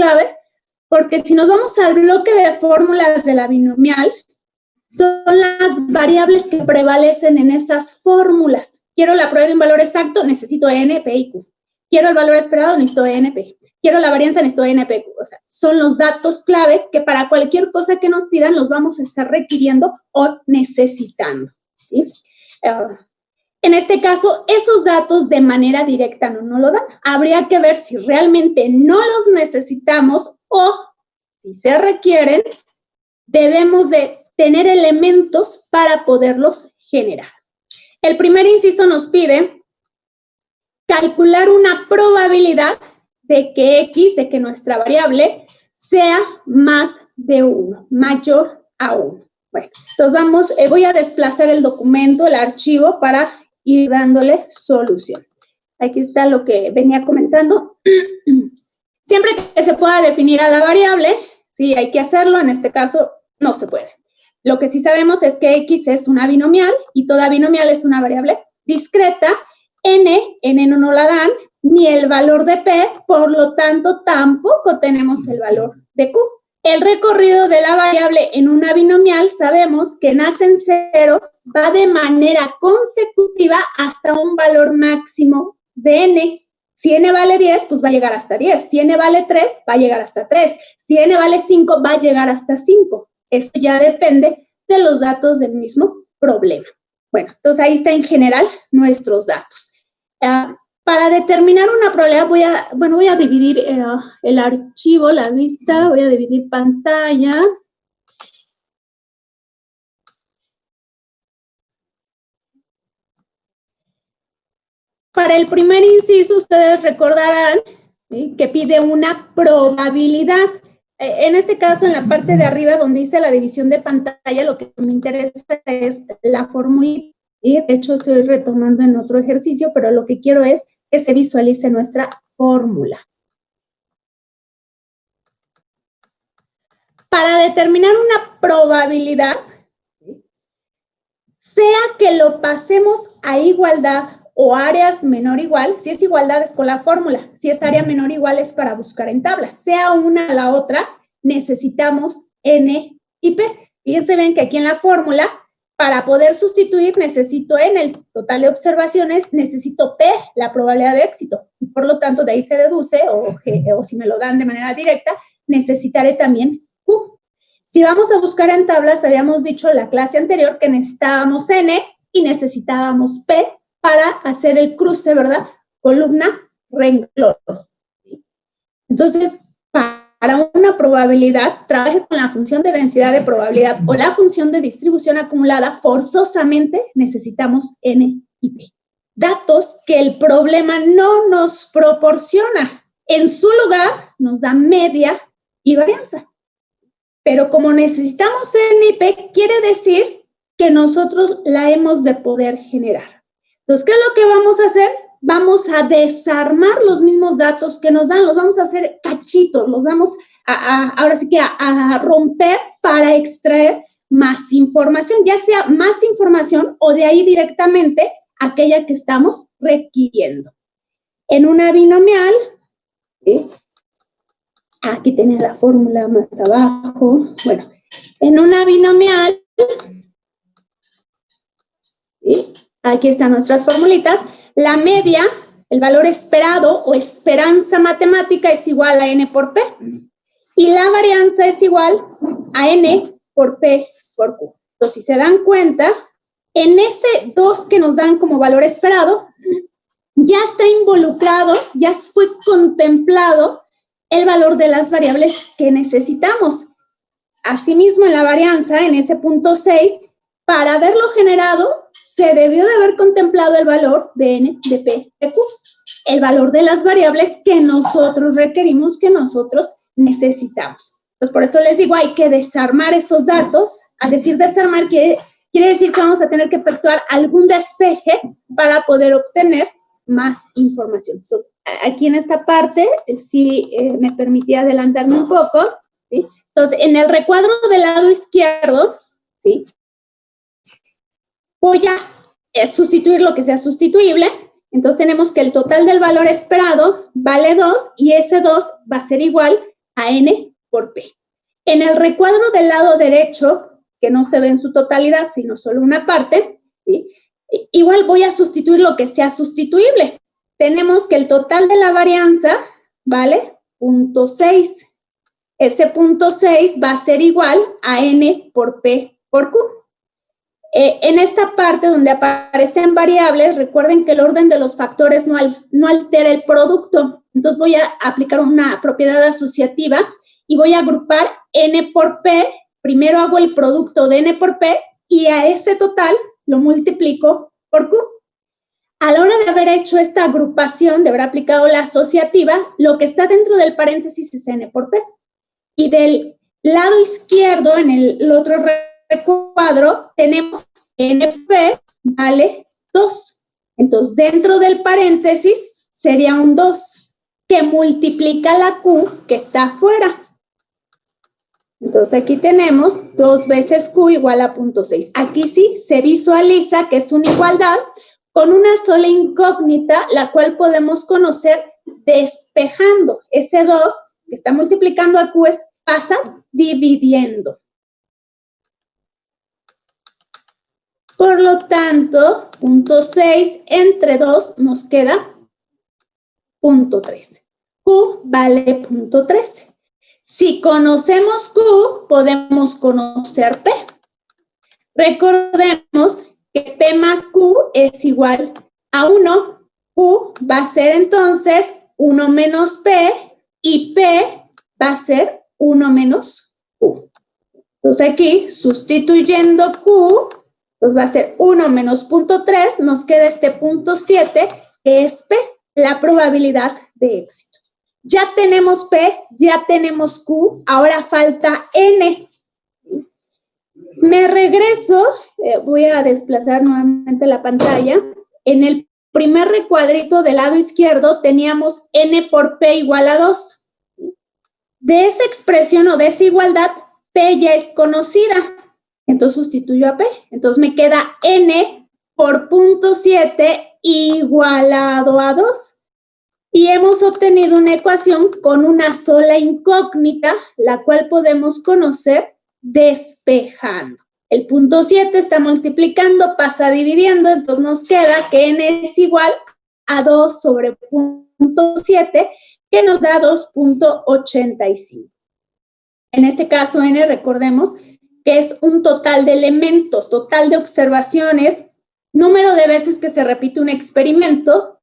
clave, porque si nos vamos al bloque de fórmulas de la binomial, son las variables que prevalecen en esas fórmulas. Quiero la prueba de un valor exacto, necesito n, p y q. Quiero el valor esperado, necesito n, p. Quiero la varianza, necesito n, p, q. O sea, son los datos clave que para cualquier cosa que nos pidan los vamos a estar requiriendo o necesitando, ¿sí? En este caso, esos datos de manera directa no nos lo dan. Habría que ver si realmente no los necesitamos o si se requieren, debemos de tener elementos para poderlos generar. El primer inciso nos pide calcular una probabilidad de que x, de que nuestra variable, sea más de 1, mayor a 1. Bueno, entonces voy a desplazar el documento, el archivo, para ir dándole solución. Aquí está lo que venía comentando. Siempre que se pueda definir a la variable, sí, hay que hacerlo. En este caso, no se puede. Lo que sí sabemos es que x es una binomial y toda binomial es una variable discreta. N no nos la dan, ni el valor de P, por lo tanto, tampoco tenemos el valor de Q. El recorrido de la variable en una binomial sabemos que nace en 0, va de manera consecutiva hasta un valor máximo de N. Si N vale 10, pues va a llegar hasta 10. Si N vale 3, va a llegar hasta 3. Si N vale 5, va a llegar hasta 5. Eso ya depende de los datos del mismo problema. Bueno, entonces ahí está en general nuestros datos. Para determinar una probabilidad voy a dividir el archivo, la vista, voy a dividir pantalla. Para el primer inciso, ustedes recordarán, ¿sí?, que pide una probabilidad. En este caso, en la parte de arriba, donde dice la división de pantalla, lo que me interesa es la fórmula. Y de hecho, estoy retomando en otro ejercicio, pero lo que quiero es que se visualice nuestra fórmula. Para determinar una probabilidad, sea que lo pasemos a igualdad o áreas menor o igual, si es igualdad es con la fórmula, si es área menor o igual es para buscar en tablas, sea una a la otra, necesitamos N y P. Fíjense bien que aquí en la fórmula, para poder sustituir, necesito N, el total de observaciones, necesito P, la probabilidad de éxito. Y por lo tanto, de ahí se deduce, o si me lo dan de manera directa, necesitaré también Q. Si vamos a buscar en tablas, habíamos dicho en la clase anterior que necesitábamos N y necesitábamos P para hacer el cruce, ¿verdad? Columna, renglón. Entonces, para una probabilidad, trabaje con la función de densidad de probabilidad o la función de distribución acumulada, forzosamente necesitamos N y P. Datos que el problema no nos proporciona. En su lugar, nos da media y varianza. Pero como necesitamos N y P, quiere decir que nosotros la hemos de poder generar. Entonces, ¿qué es lo que vamos a hacer? Vamos a desarmar los mismos datos que nos dan, los vamos a hacer cachitos, los vamos ahora sí que a romper para extraer más información, ya sea más información o de ahí directamente aquella que estamos requiriendo. En una binomial, ¿sí?, aquí tenía la fórmula más abajo, bueno, en una binomial, ¿sí?, aquí están nuestras formulitas. La media, el valor esperado o esperanza matemática es igual a N por P. Y la varianza es igual a N por P por Q. Entonces, si se dan cuenta, en ese 2 que nos dan como valor esperado, ya está involucrado, ya fue contemplado el valor de las variables que necesitamos. Asimismo, en la varianza, en ese punto 6, para haberlo generado, se debió de haber contemplado el valor de N, de P, de Q, el valor de las variables que nosotros requerimos, que nosotros necesitamos. Entonces, por eso les digo, hay que desarmar esos datos. Al decir desarmar, quiere decir que vamos a tener que efectuar algún despeje para poder obtener más información. Entonces, aquí en esta parte, sí me permití adelantarme un poco, ¿sí? Entonces, en el recuadro del lado izquierdo, ¿sí?, voy a sustituir lo que sea sustituible. Entonces tenemos que el total del valor esperado vale 2 y ese 2 va a ser igual a N por P. En el recuadro del lado derecho, que no se ve en su totalidad, sino solo una parte, ¿sí? Igual voy a sustituir lo que sea sustituible. Tenemos que el total de la varianza, ¿vale? 0.6. Ese 0.6 va a ser igual a N por P por Q. En esta parte donde aparecen variables, recuerden que el orden de los factores no altera el producto. Entonces voy a aplicar una propiedad asociativa y voy a agrupar N por P. Primero hago el producto de N por P y a ese total lo multiplico por Q. A la hora de haber hecho esta agrupación, de haber aplicado la asociativa, lo que está dentro del paréntesis es N por P. Y del lado izquierdo, en el otro recuadro, tenemos NP vale 2. Entonces, dentro del paréntesis sería un 2 que multiplica la Q que está afuera. Entonces, aquí tenemos 2 veces Q igual a 0.6. Aquí sí se visualiza que es una igualdad con una sola incógnita, la cual podemos conocer despejando. Ese 2 que está multiplicando a Q pasa dividiendo. Por lo tanto, 0.6 entre 2 nos queda 0.13. Q vale 0.13. Si conocemos Q, podemos conocer P. Recordemos que P más Q es igual a 1. Q va a ser entonces 1 menos P y P va a ser 1 menos Q. Entonces aquí, sustituyendo Q, pues va a ser 1 menos 0.3, nos queda este 0.7, que es P, la probabilidad de éxito. Ya tenemos P, ya tenemos Q, ahora falta N. Me regreso, voy a desplazar nuevamente la pantalla. En el primer recuadrito del lado izquierdo teníamos N por P igual a 2. De esa expresión o desigualdad, P ya es conocida. Entonces sustituyo a P. Entonces me queda N por 0.7 igualado a 2. Y hemos obtenido una ecuación con una sola incógnita, la cual podemos conocer despejando. El 0.7 está multiplicando, pasa dividiendo, entonces nos queda que N es igual a 2 sobre 0.7, que nos da 2.85. En este caso, N, recordemos que es un total de elementos, total de observaciones, número de veces que se repite un experimento.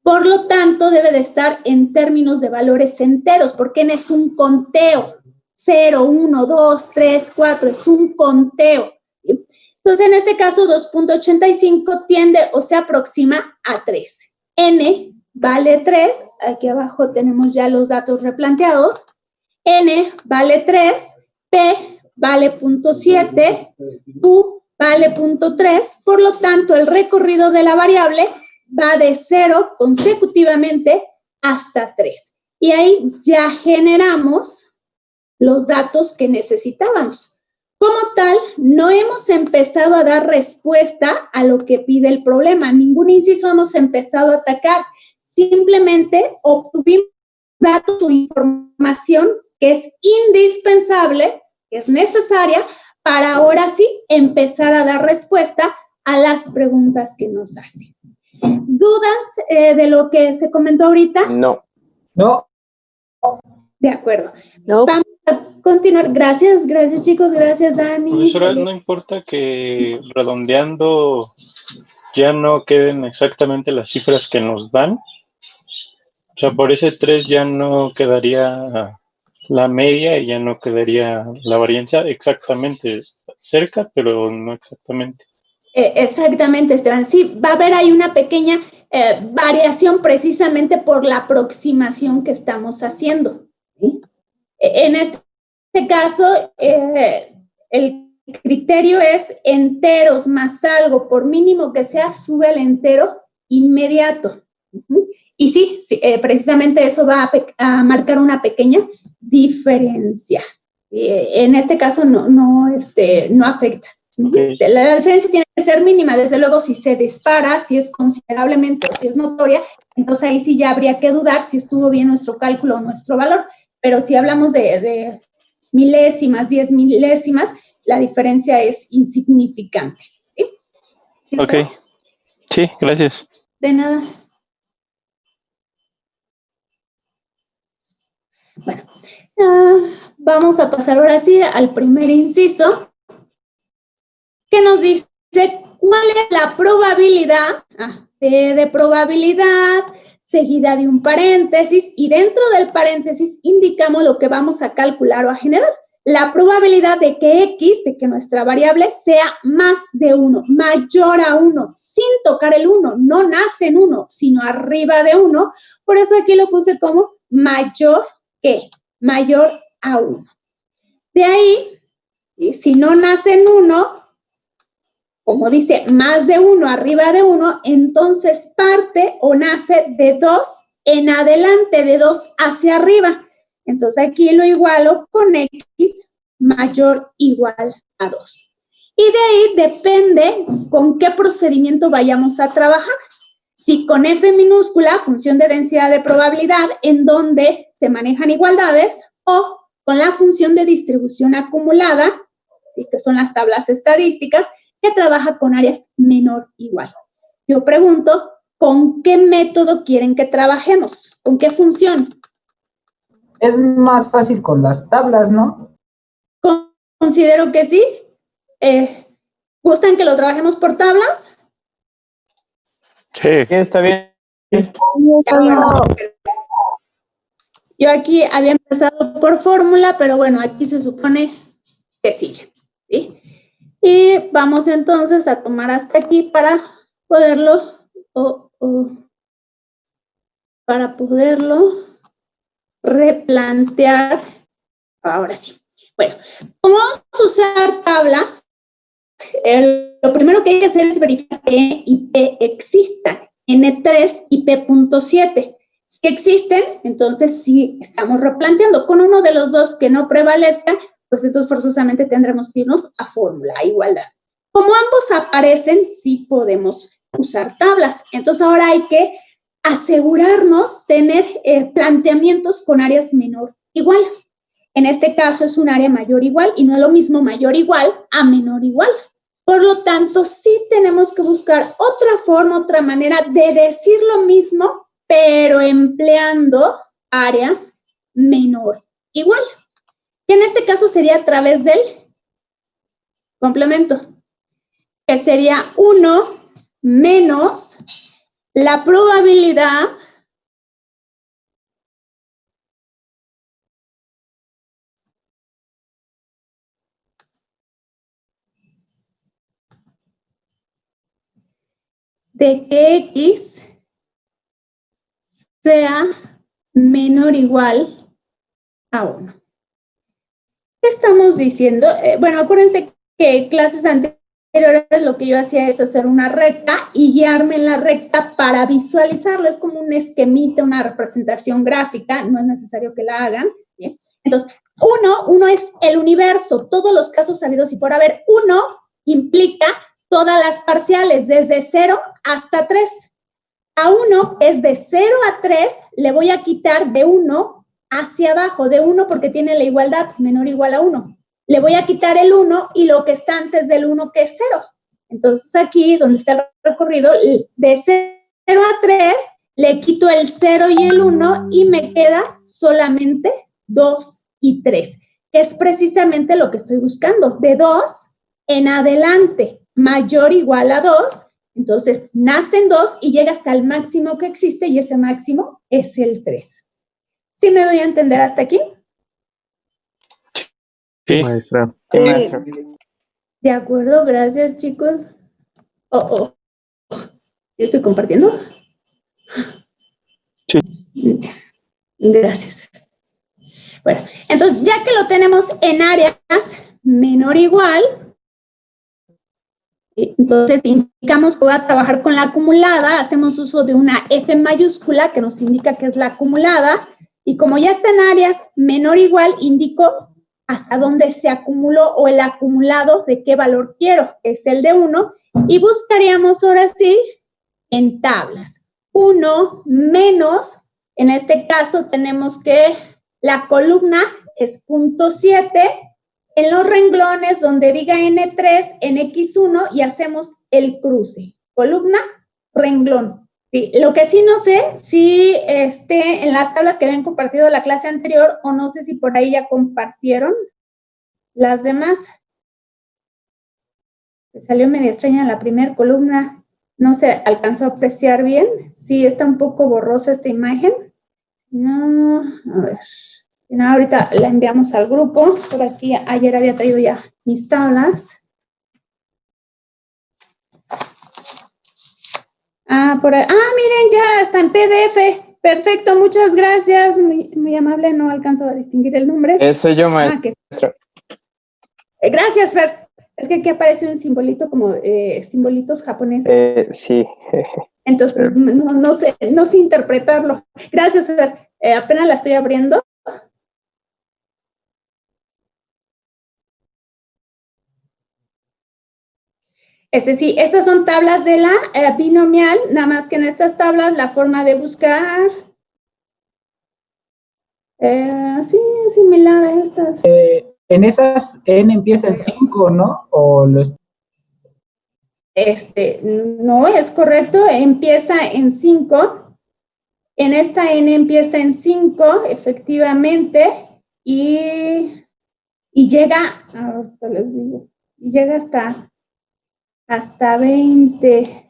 Por lo tanto, debe de estar en términos de valores enteros, porque N es un conteo. 0, 1, 2, 3, 4, es un conteo. Entonces, en este caso, 2.85 tiende o se aproxima a 3. N vale 3, aquí abajo tenemos ya los datos replanteados. N vale 3, P vale 0.7, Q vale 0.3, por lo tanto, el recorrido de la variable va de 0 consecutivamente hasta 3. Y ahí ya generamos los datos que necesitábamos. Como tal, no hemos empezado a dar respuesta a lo que pide el problema. Ningún inciso hemos empezado a atacar. Simplemente obtuvimos datos o información que es indispensable, que es necesaria para ahora sí empezar a dar respuesta a las preguntas que nos hacen. ¿Dudas de lo que se comentó ahorita? No. De acuerdo. No. Vamos a continuar. Gracias chicos, gracias Dani. Profesora, no importa que redondeando ya no queden exactamente las cifras que nos dan. O sea, por ese 3 ya no quedaría la media y ya no quedaría la varianza exactamente cerca, pero no exactamente. Exactamente, Esteban. Sí, va a haber ahí una pequeña variación precisamente por la aproximación que estamos haciendo, ¿sí? En este caso, el criterio es enteros más algo, por mínimo que sea, sube el entero inmediato. Y sí, precisamente eso va a marcar una pequeña diferencia. En este caso no afecta. Okay. La diferencia tiene que ser mínima, desde luego si se dispara, si es considerablemente o si es notoria, entonces ahí sí ya habría que dudar si estuvo bien nuestro cálculo o nuestro valor, pero si hablamos de milésimas, 10 milésimas, la diferencia es insignificante. ¿Sí? Ok. Sí, gracias. De nada. Bueno, vamos a pasar ahora sí al primer inciso, que nos dice cuál es la probabilidad, P de probabilidad, seguida de un paréntesis, y dentro del paréntesis indicamos lo que vamos a calcular o a generar. La probabilidad de que X, de que nuestra variable sea más de 1, mayor a 1, sin tocar el 1, no nace en 1, sino arriba de 1. Por eso aquí lo puse como mayor que, mayor a 1. De ahí, si no nace en 1, como dice más de 1, arriba de 1, entonces parte o nace de 2 en adelante, de 2 hacia arriba. Entonces aquí lo igualo con X mayor o igual a 2. Y de ahí depende con qué procedimiento vayamos a trabajar. Si con F minúscula, función de densidad de probabilidad, en donde se manejan igualdades, o con la función de distribución acumulada, ¿sí? Que son las tablas estadísticas, que trabaja con áreas menor o igual. Yo pregunto, ¿con qué método quieren que trabajemos? ¿Con qué función? Es más fácil con las tablas, ¿no? Considero que sí. ¿Gustan que lo trabajemos por tablas? Sí, está bien. Yo aquí había empezado por fórmula, pero bueno, aquí se supone que sigue, ¿sí? Y vamos entonces a tomar hasta aquí para poderlo, replantear. Ahora sí. Bueno, como vamos a usar tablas, lo primero que hay que hacer es verificar que N y P existan, N3 y P.7. Si existen, entonces sí estamos replanteando. Con uno de los dos que no prevalezca, pues entonces forzosamente tendremos que irnos a fórmula, a igualdad. Como ambos aparecen, sí podemos usar tablas. Entonces ahora hay que asegurarnos tener planteamientos con áreas menor igual. En este caso es un área mayor igual y no es lo mismo mayor igual a menor igual. Por lo tanto, sí tenemos que buscar otra forma, otra manera de decir lo mismo, pero empleando áreas menor igual. Y en este caso sería a través del complemento, que sería 1 menos la probabilidad de que X sea menor o igual a 1. ¿Qué estamos diciendo? Bueno, acuérdense que clases anteriores lo que yo hacía es hacer una recta y guiarme en la recta para visualizarlo. Es como un esquemita, una representación gráfica, no es necesario que la hagan. ¿Bien? Entonces, 1 es el universo, todos los casos sabidos y por haber. 1 implica todas las parciales, desde 0 hasta 3. A 1 es de 0 a 3, le voy a quitar de 1 hacia abajo, de 1 porque tiene la igualdad, menor o igual a 1. Le voy a quitar el 1 y lo que está antes del 1, que es 0. Entonces aquí, donde está el recorrido, de 0 a 3, le quito el 0 y el 1 y me queda solamente 2 y 3, que es precisamente lo que estoy buscando, de 2 en adelante, mayor o igual a 2. Entonces, nacen 2 y llega hasta el máximo que existe y ese máximo es el 3. ¿Sí me doy a entender hasta aquí? sí. Maestra. Sí, maestra. De acuerdo, gracias, chicos. ¿Sí estoy compartiendo? Sí. Gracias. Bueno, entonces, ya que lo tenemos en áreas menor o igual, entonces indicamos que voy a trabajar con la acumulada, hacemos uso de una F mayúscula que nos indica que es la acumulada, y como ya está en áreas menor o igual, indico hasta dónde se acumuló o el acumulado de qué valor quiero, que es el de 1, y buscaríamos ahora sí en tablas. 1 menos, en este caso tenemos que La columna es punto 7. En los renglones donde diga N3, en X1 y hacemos el cruce. Columna, renglón. Sí, lo que sí no sé si en las tablas que habían compartido la clase anterior o no sé si por ahí ya compartieron las demás. Me salió media extraña la primera columna. No se alcanzó a apreciar bien. Sí, está un poco borrosa esta imagen. No, a ver. No, ahorita la enviamos al grupo. Por aquí ayer había traído ya mis tablas. Por ahí. Miren, ya está en PDF. Perfecto, muchas gracias. Muy amable, no alcanzo a distinguir el nombre. Eso yo, maestro. Gracias, Fer. Es que aquí aparece un simbolito como simbolitos japoneses. Sí. Entonces, no sé interpretarlo. Gracias, Fer. Apenas la estoy abriendo. Sí, estas son tablas de la binomial, nada más que en estas tablas la forma de buscar sí, es similar a estas. En esas n empieza el 5, ¿no? O los... No, es correcto, empieza en 5. En esta n empieza en 5, efectivamente, y llega, ahorita les digo, y llega hasta 20.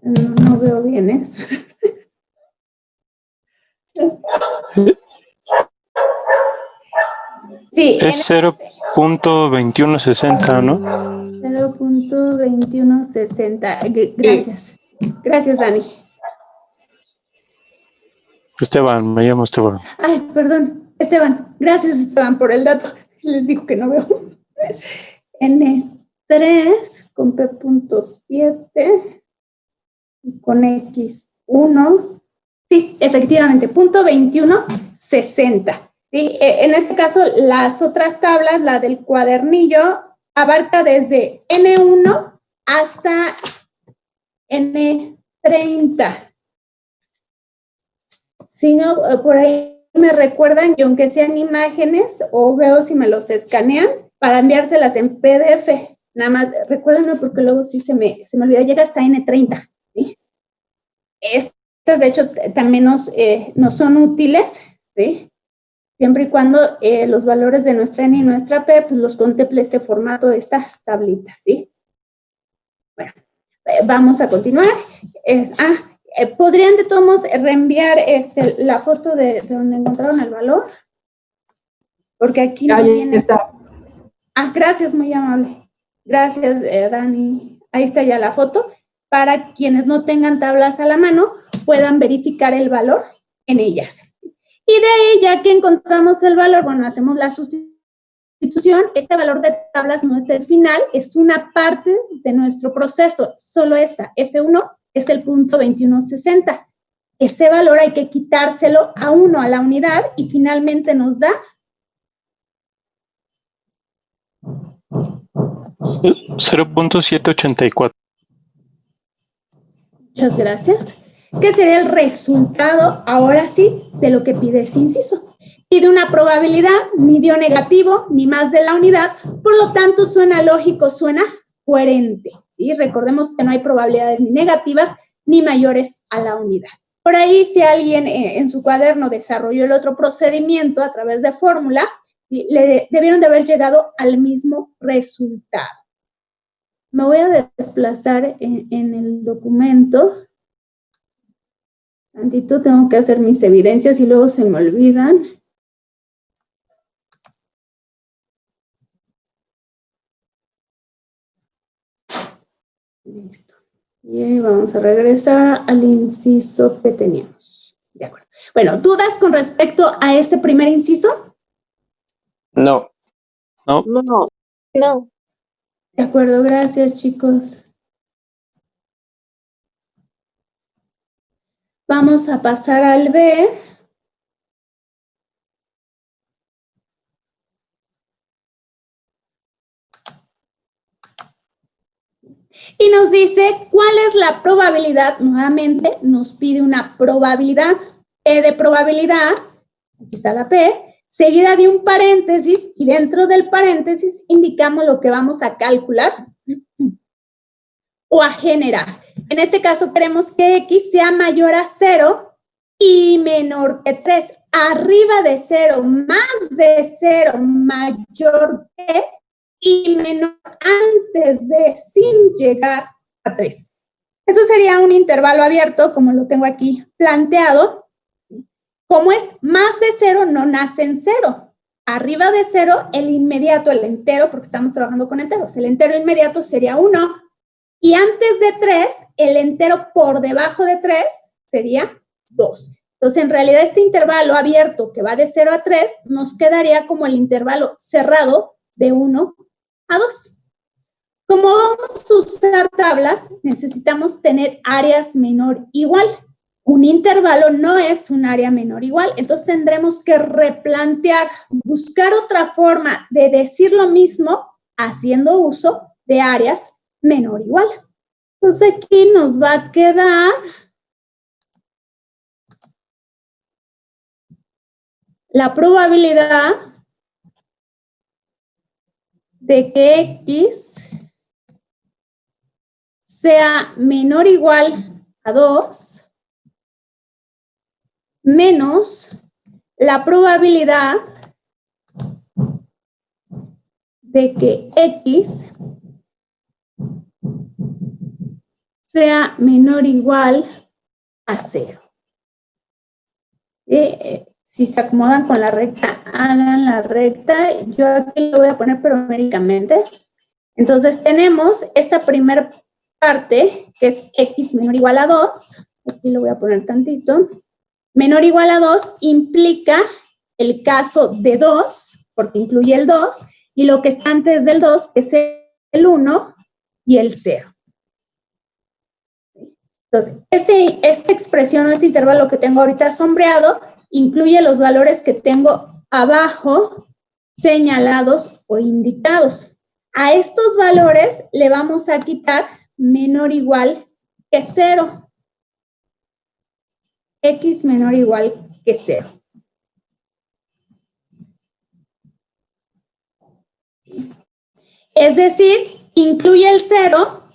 No veo bien eso. Sí, es 0.2160, ¿no? 0.2160. Gracias. Gracias, Dani. Esteban, me llamo Esteban. Ay, perdón, Esteban. Gracias, Esteban, por el dato. Les digo que no veo. N3 con P.7 y con X1. Sí, efectivamente, punto 2160. ¿Sí? En este caso, las otras tablas, la del cuadernillo, abarca desde N1 hasta N30. Si no, por ahí me recuerdan que aunque sean imágenes, o veo si me los escanean para enviárselas en PDF. Nada más, recuérdenme porque luego sí se me olvida, llega hasta N30. ¿Sí? Estas, de hecho, también nos son útiles, ¿sí? Siempre y cuando los valores de nuestra N y nuestra P, pues los contemple este formato de estas tablitas, ¿sí? Bueno, vamos a continuar. ¿Podrían de todos modos reenviar la foto de donde encontraron el valor? Porque aquí no viene. Está. Gracias, muy amable. Gracias, Dani. Ahí está ya la foto. Para quienes no tengan tablas a la mano, puedan verificar el valor en ellas. Y de ahí, ya que encontramos el valor, bueno, hacemos la sustitución. Este valor de tablas no es el final, es una parte de nuestro proceso. Solo esta, F1, es el punto 2160. Ese valor hay que quitárselo a 1 a la unidad y finalmente nos da 0.784. Muchas gracias. ¿Qué sería el resultado, ahora sí, de lo que pide ese inciso? Pide una probabilidad, ni dio negativo, ni más de la unidad, por lo tanto suena lógico, suena coherente. ¿Sí? Recordemos que no hay probabilidades ni negativas ni mayores a la unidad. Por ahí, si alguien en su cuaderno desarrolló el otro procedimiento a través de fórmula, le debieron de haber llegado al mismo resultado. Me voy a desplazar en el documento. Tantito, tengo que hacer mis evidencias y luego se me olvidan. Listo. Y vamos a regresar al inciso que teníamos. De acuerdo. Bueno, ¿dudas con respecto a este primer inciso? No. No. No. No. De acuerdo, gracias, chicos. Vamos a pasar al B. Y nos dice cuál es la probabilidad, nuevamente nos pide una probabilidad, P de probabilidad, aquí está la P, seguida de un paréntesis y dentro del paréntesis indicamos lo que vamos a calcular o a generar. En este caso queremos que X sea mayor a 0 y menor que 3. Arriba de 0, más de 0, mayor que y menor antes de, sin llegar a 3. Entonces sería un intervalo abierto, como lo tengo aquí planteado. Como es más de 0, no nace en 0. Arriba de 0, el inmediato, el entero, porque estamos trabajando con enteros, el entero inmediato sería 1. Y antes de 3, el entero por debajo de 3 sería 2. Entonces, en realidad, este intervalo abierto que va de 0 a 3 nos quedaría como el intervalo cerrado de 1 a 2. Como vamos a usar tablas, necesitamos tener áreas menor igual. Un intervalo no es un área menor igual, entonces tendremos que replantear, buscar otra forma de decir lo mismo haciendo uso de áreas menor igual. Entonces aquí nos va a quedar la probabilidad de que X sea menor o igual a 2 menos la probabilidad de que X sea menor o igual a 0. Si se acomodan con la recta, hagan la recta. Yo aquí lo voy a poner pero numéricamente. Entonces tenemos esta primera parte que es X menor o igual a 2. Aquí lo voy a poner tantito. Menor o igual a 2 implica el caso de 2, porque incluye el 2, y lo que está antes del 2, que es el 1 y el 0. Entonces, esta expresión o este intervalo que tengo ahorita sombreado incluye los valores que tengo abajo señalados o indicados. A estos valores le vamos a quitar menor o igual que 0. X menor o igual que 0. Es decir, incluye el 0,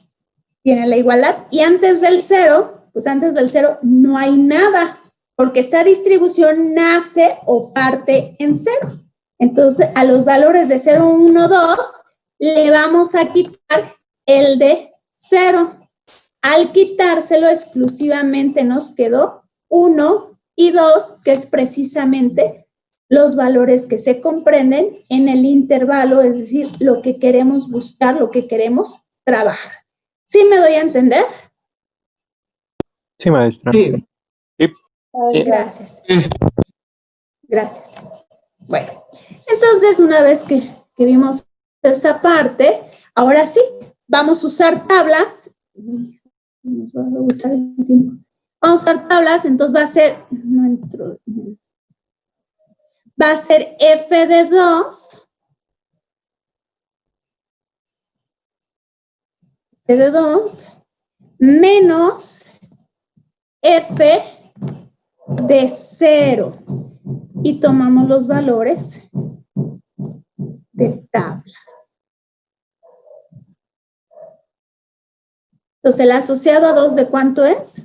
tiene la igualdad, y antes del 0, pues antes del 0 no hay nada, porque esta distribución nace o parte en 0. Entonces, a los valores de 0, 1, 2, le vamos a quitar el de 0. Al quitárselo exclusivamente nos quedó 1 y 2, que es precisamente los valores que se comprenden en el intervalo, es decir, lo que queremos buscar, lo que queremos trabajar. ¿Sí me doy a entender? Sí, maestra. Sí. Sí. Gracias. Gracias. Bueno, entonces una vez que vimos esa parte, ahora sí, vamos a usar tablas. Nos va a gustar el tiempo. Vamos a usar tablas, entonces va a ser, va a ser f de 2. F de 2 menos f de 0 y tomamos los valores de tablas. Entonces, el asociado a 2, ¿de cuánto es?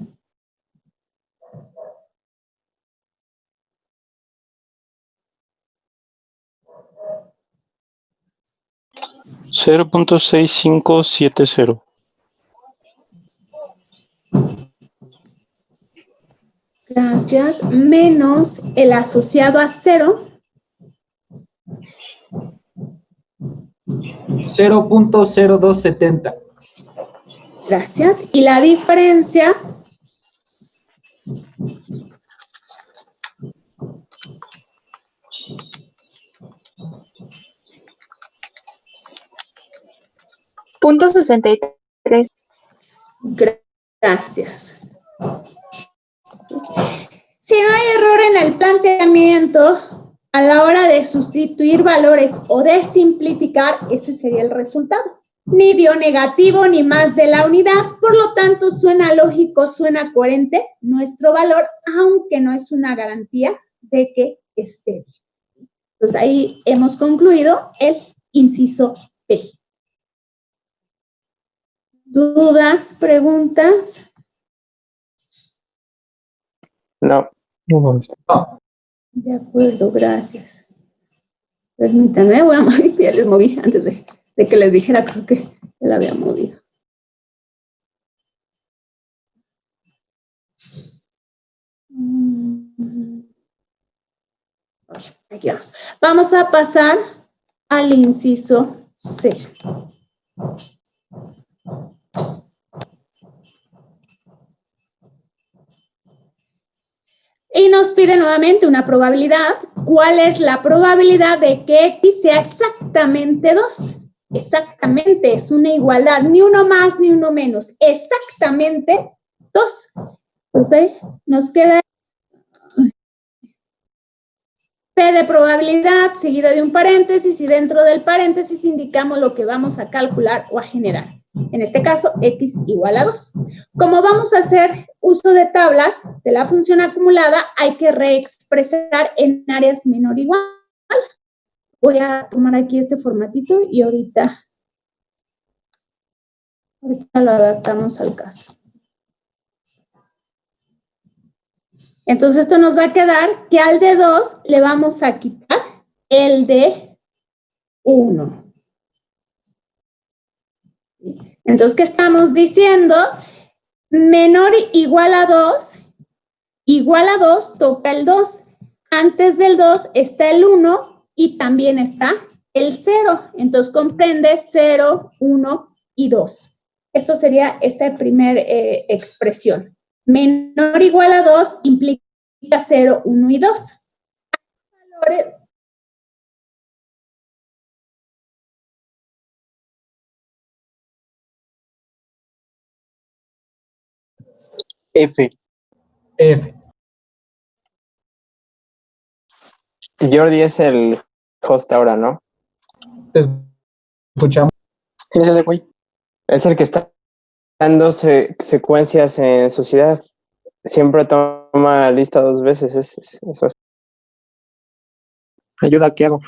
$0.6570. Gracias. Menos el asociado a 0. 0.0270. Gracias. Y la diferencia .63. Gracias. Si no hay error en el planteamiento, a la hora de sustituir valores o de simplificar, ese sería el resultado. ni dio negativo ni más de la unidad, por lo tanto suena lógico, suena coherente nuestro valor, aunque no es una garantía de que esté bien. Entonces ahí hemos concluido el inciso B. ¿Dudas, preguntas? No. No, maestra. De acuerdo, gracias. Permítanme, voy a mover, ya les moví antes de que les dijera, creo que ya la había movido. Aquí vamos. Vamos a pasar al inciso C. Y nos pide nuevamente una probabilidad. ¿Cuál es la probabilidad de que X sea exactamente 2? Exactamente, es una igualdad, ni uno más ni uno menos, exactamente 2. Entonces, nos queda P de probabilidad seguida de un paréntesis y dentro del paréntesis indicamos lo que vamos a calcular o a generar. En este caso, X igual a 2. Como vamos a hacer uso de tablas de la función acumulada, hay que reexpresar en áreas menor o igual. Voy a tomar aquí este formatito y ahorita lo adaptamos al caso. Entonces, esto nos va a quedar que al de 2 le vamos a quitar el de 1. Entonces, ¿qué estamos diciendo? Menor igual a 2 toca el 2. Antes del 2 está el 1 y también está el 0. Entonces, comprende 0, 1 y 2. Esto sería esta primera expresión. Menor igual a 2 implica 0, 1 y 2. Valores F. F. Jordi es el host ahora, ¿no? Te escuchamos. ¿Quién es ese güey? Es el que está dando secuencias en sociedad. Siempre toma lista 2 veces. Eso es. Ayuda, ¿qué hago?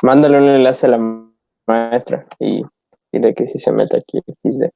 Mándale un enlace a la maestra y dile que si se mete aquí XD.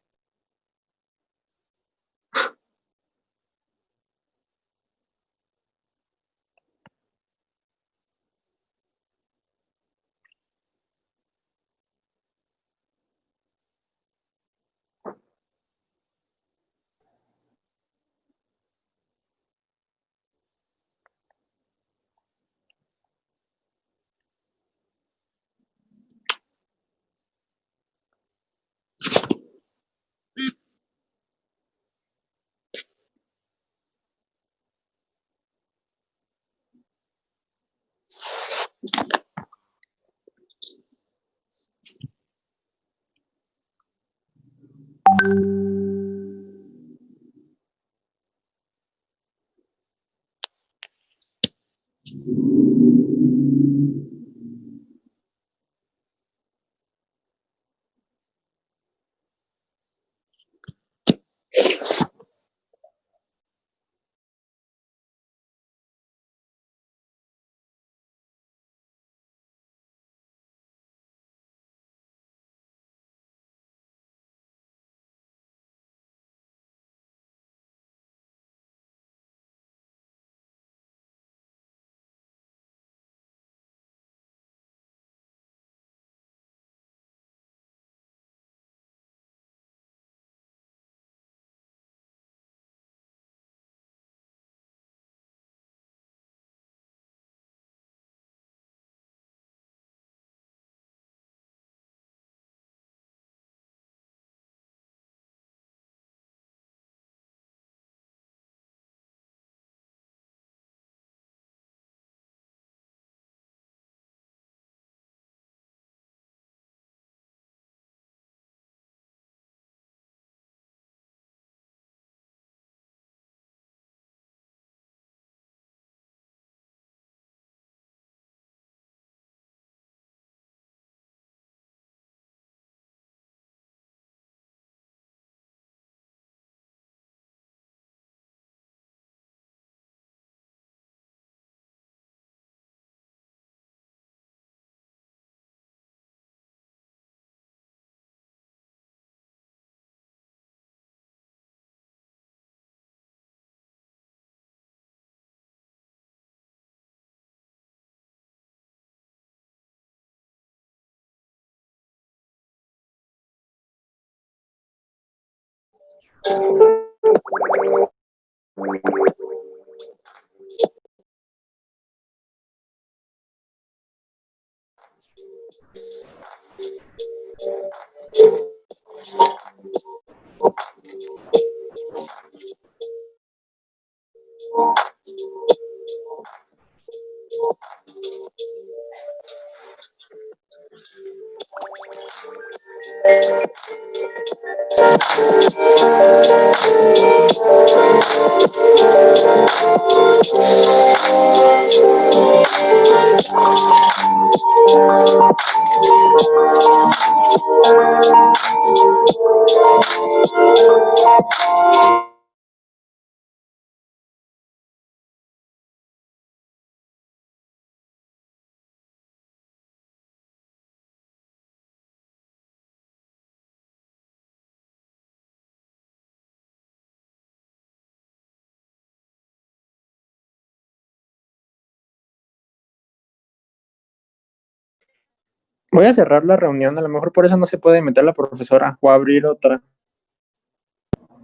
Voy a cerrar la reunión, a lo mejor por eso no se puede meter la profesora o abrir otra.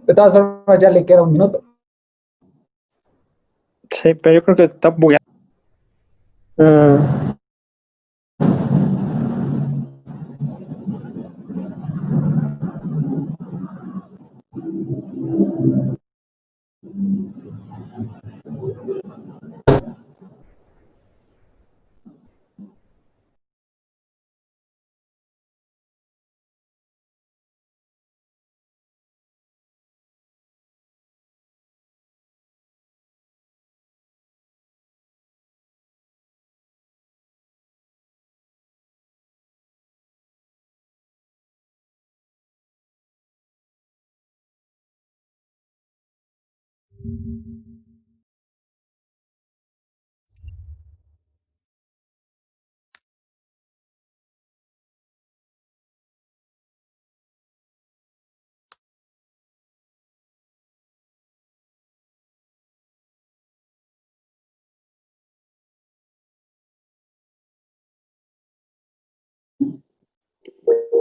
De todas formas, ya le queda un minuto. Sí, pero yo creo que está bugueado.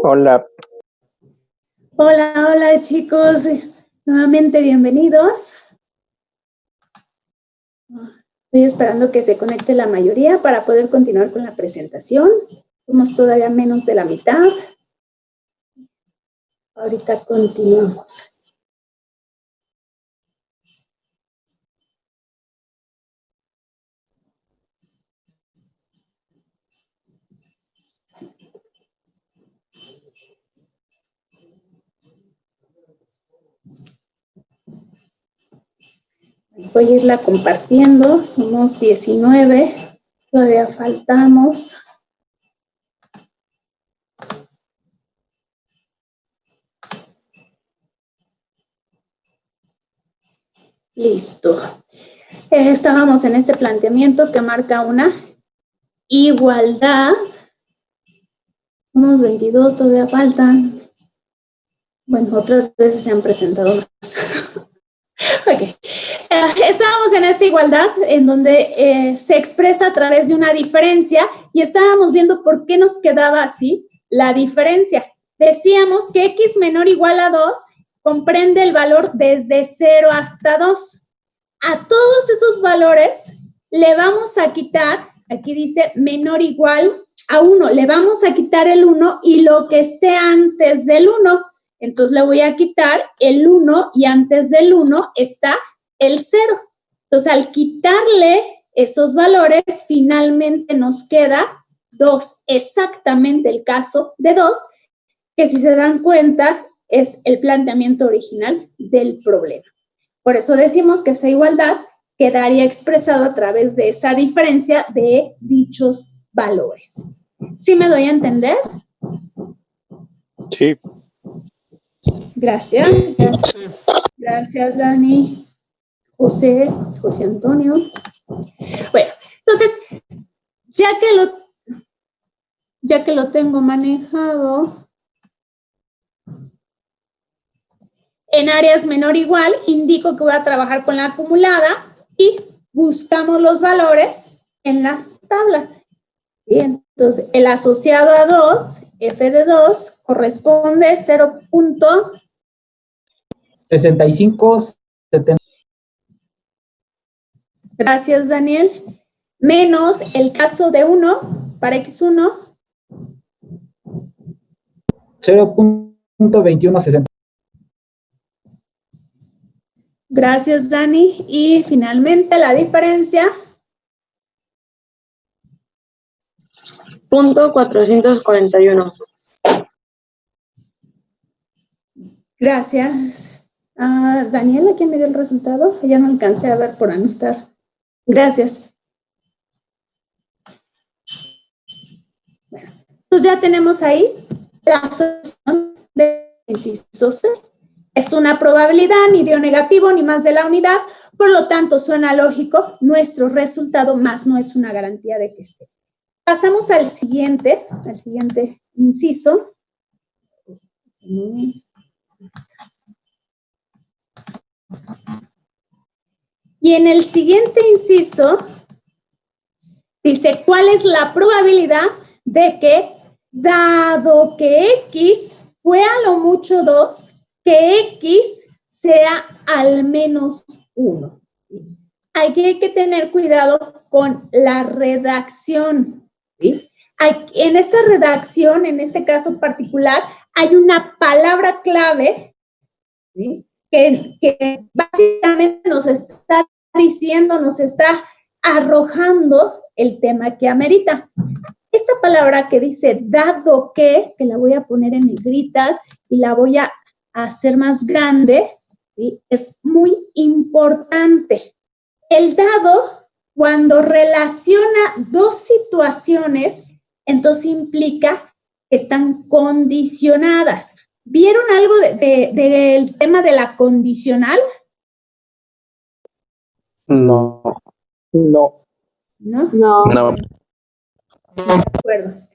Hola. Hola, hola chicos, nuevamente bienvenidos. Estoy esperando que se conecte la mayoría para poder continuar con la presentación. Somos todavía menos de la mitad. Ahorita continuamos. Voy a irla compartiendo, somos 19, todavía faltamos. Listo. Estábamos en este planteamiento que marca una igualdad. Somos 22, todavía faltan. Bueno, otras veces se han presentado más. Ok. Estábamos en esta igualdad en donde se expresa a través de una diferencia y estábamos viendo por qué nos quedaba así la diferencia. Decíamos que x menor o igual a 2 comprende el valor desde 0 hasta 2. A todos esos valores le vamos a quitar, aquí dice menor o igual a 1, le vamos a quitar el 1 y lo que esté antes del 1. Entonces le voy a quitar el 1 y antes del 1 está el 0. Entonces al quitarle esos valores, finalmente nos queda 2, exactamente el caso de 2, que si se dan cuenta es el planteamiento original del problema. Por eso decimos que esa igualdad quedaría expresado a través de esa diferencia de dichos valores. ¿Sí me doy a entender? Sí. Gracias. Gracias, Dani. José Antonio. Bueno, entonces, ya que lo tengo manejado, en áreas menor o igual, indico que voy a trabajar con la acumulada y buscamos los valores en las tablas. Bien, entonces el asociado a 2, f de 2, corresponde 0.0 65, 70. Gracias, Daniel. Menos el caso de 1 para X1. 0.2160. Gracias, Dani. Y finalmente la diferencia. .441. Gracias. Daniela, ¿quién me dio el resultado? Ya no alcancé a ver por anotar. Gracias. Bueno, pues ya tenemos ahí la solución del inciso C. Es una probabilidad, ni dio negativo, ni más de la unidad, por lo tanto suena lógico, nuestro resultado más no es una garantía de que esté. Pasamos al siguiente inciso. Y en el siguiente inciso dice, ¿cuál es la probabilidad de que, dado que X fue a lo mucho 2, que X sea al menos 1? Aquí hay que tener cuidado con la redacción, ¿sí? En esta redacción, en este caso particular, hay una palabra clave, ¿sí? que básicamente nos está diciendo, nos está arrojando el tema que amerita. Esta palabra que dice dado que la voy a poner en negritas y la voy a hacer más grande, ¿sí? Es muy importante. El dado, cuando relaciona dos situaciones, entonces implica que están condicionadas. ¿Vieron algo del tema de la condicional? No. No. ¿No? No. De acuerdo.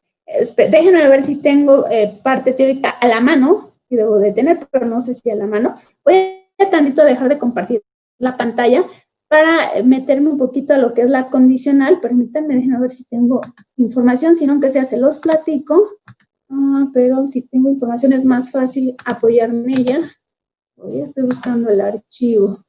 Déjenme ver si tengo parte teórica a la mano, que debo de tener, pero no sé si a la mano. Voy a tantito dejar de compartir la pantalla para meterme un poquito a lo que es la condicional. Permítanme, déjenme ver si tengo información, si no, aunque sea se los platico. Pero si tengo información es más fácil apoyarme en ella. Hoy estoy buscando el archivo.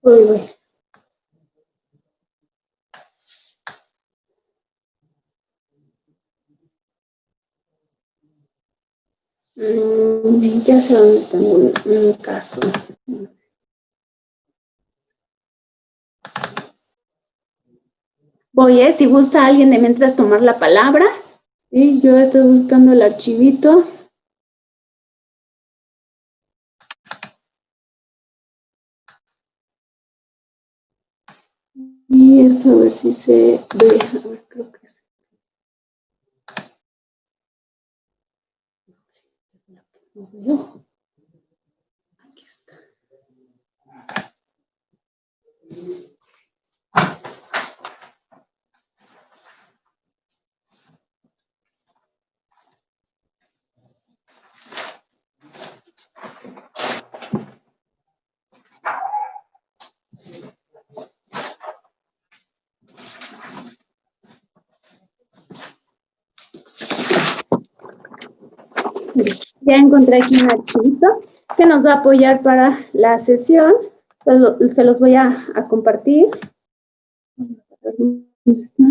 Voy. Ya sé dónde tengo un caso. Voy, si gusta alguien de mientras tomar la palabra. Y yo estoy buscando el archivito. Y es a ver si se ve. A ver, creo que sí. No veo. Aquí está. Ya encontré aquí un archivito que nos va a apoyar para la sesión. Se los voy a compartir. ¿Dónde está?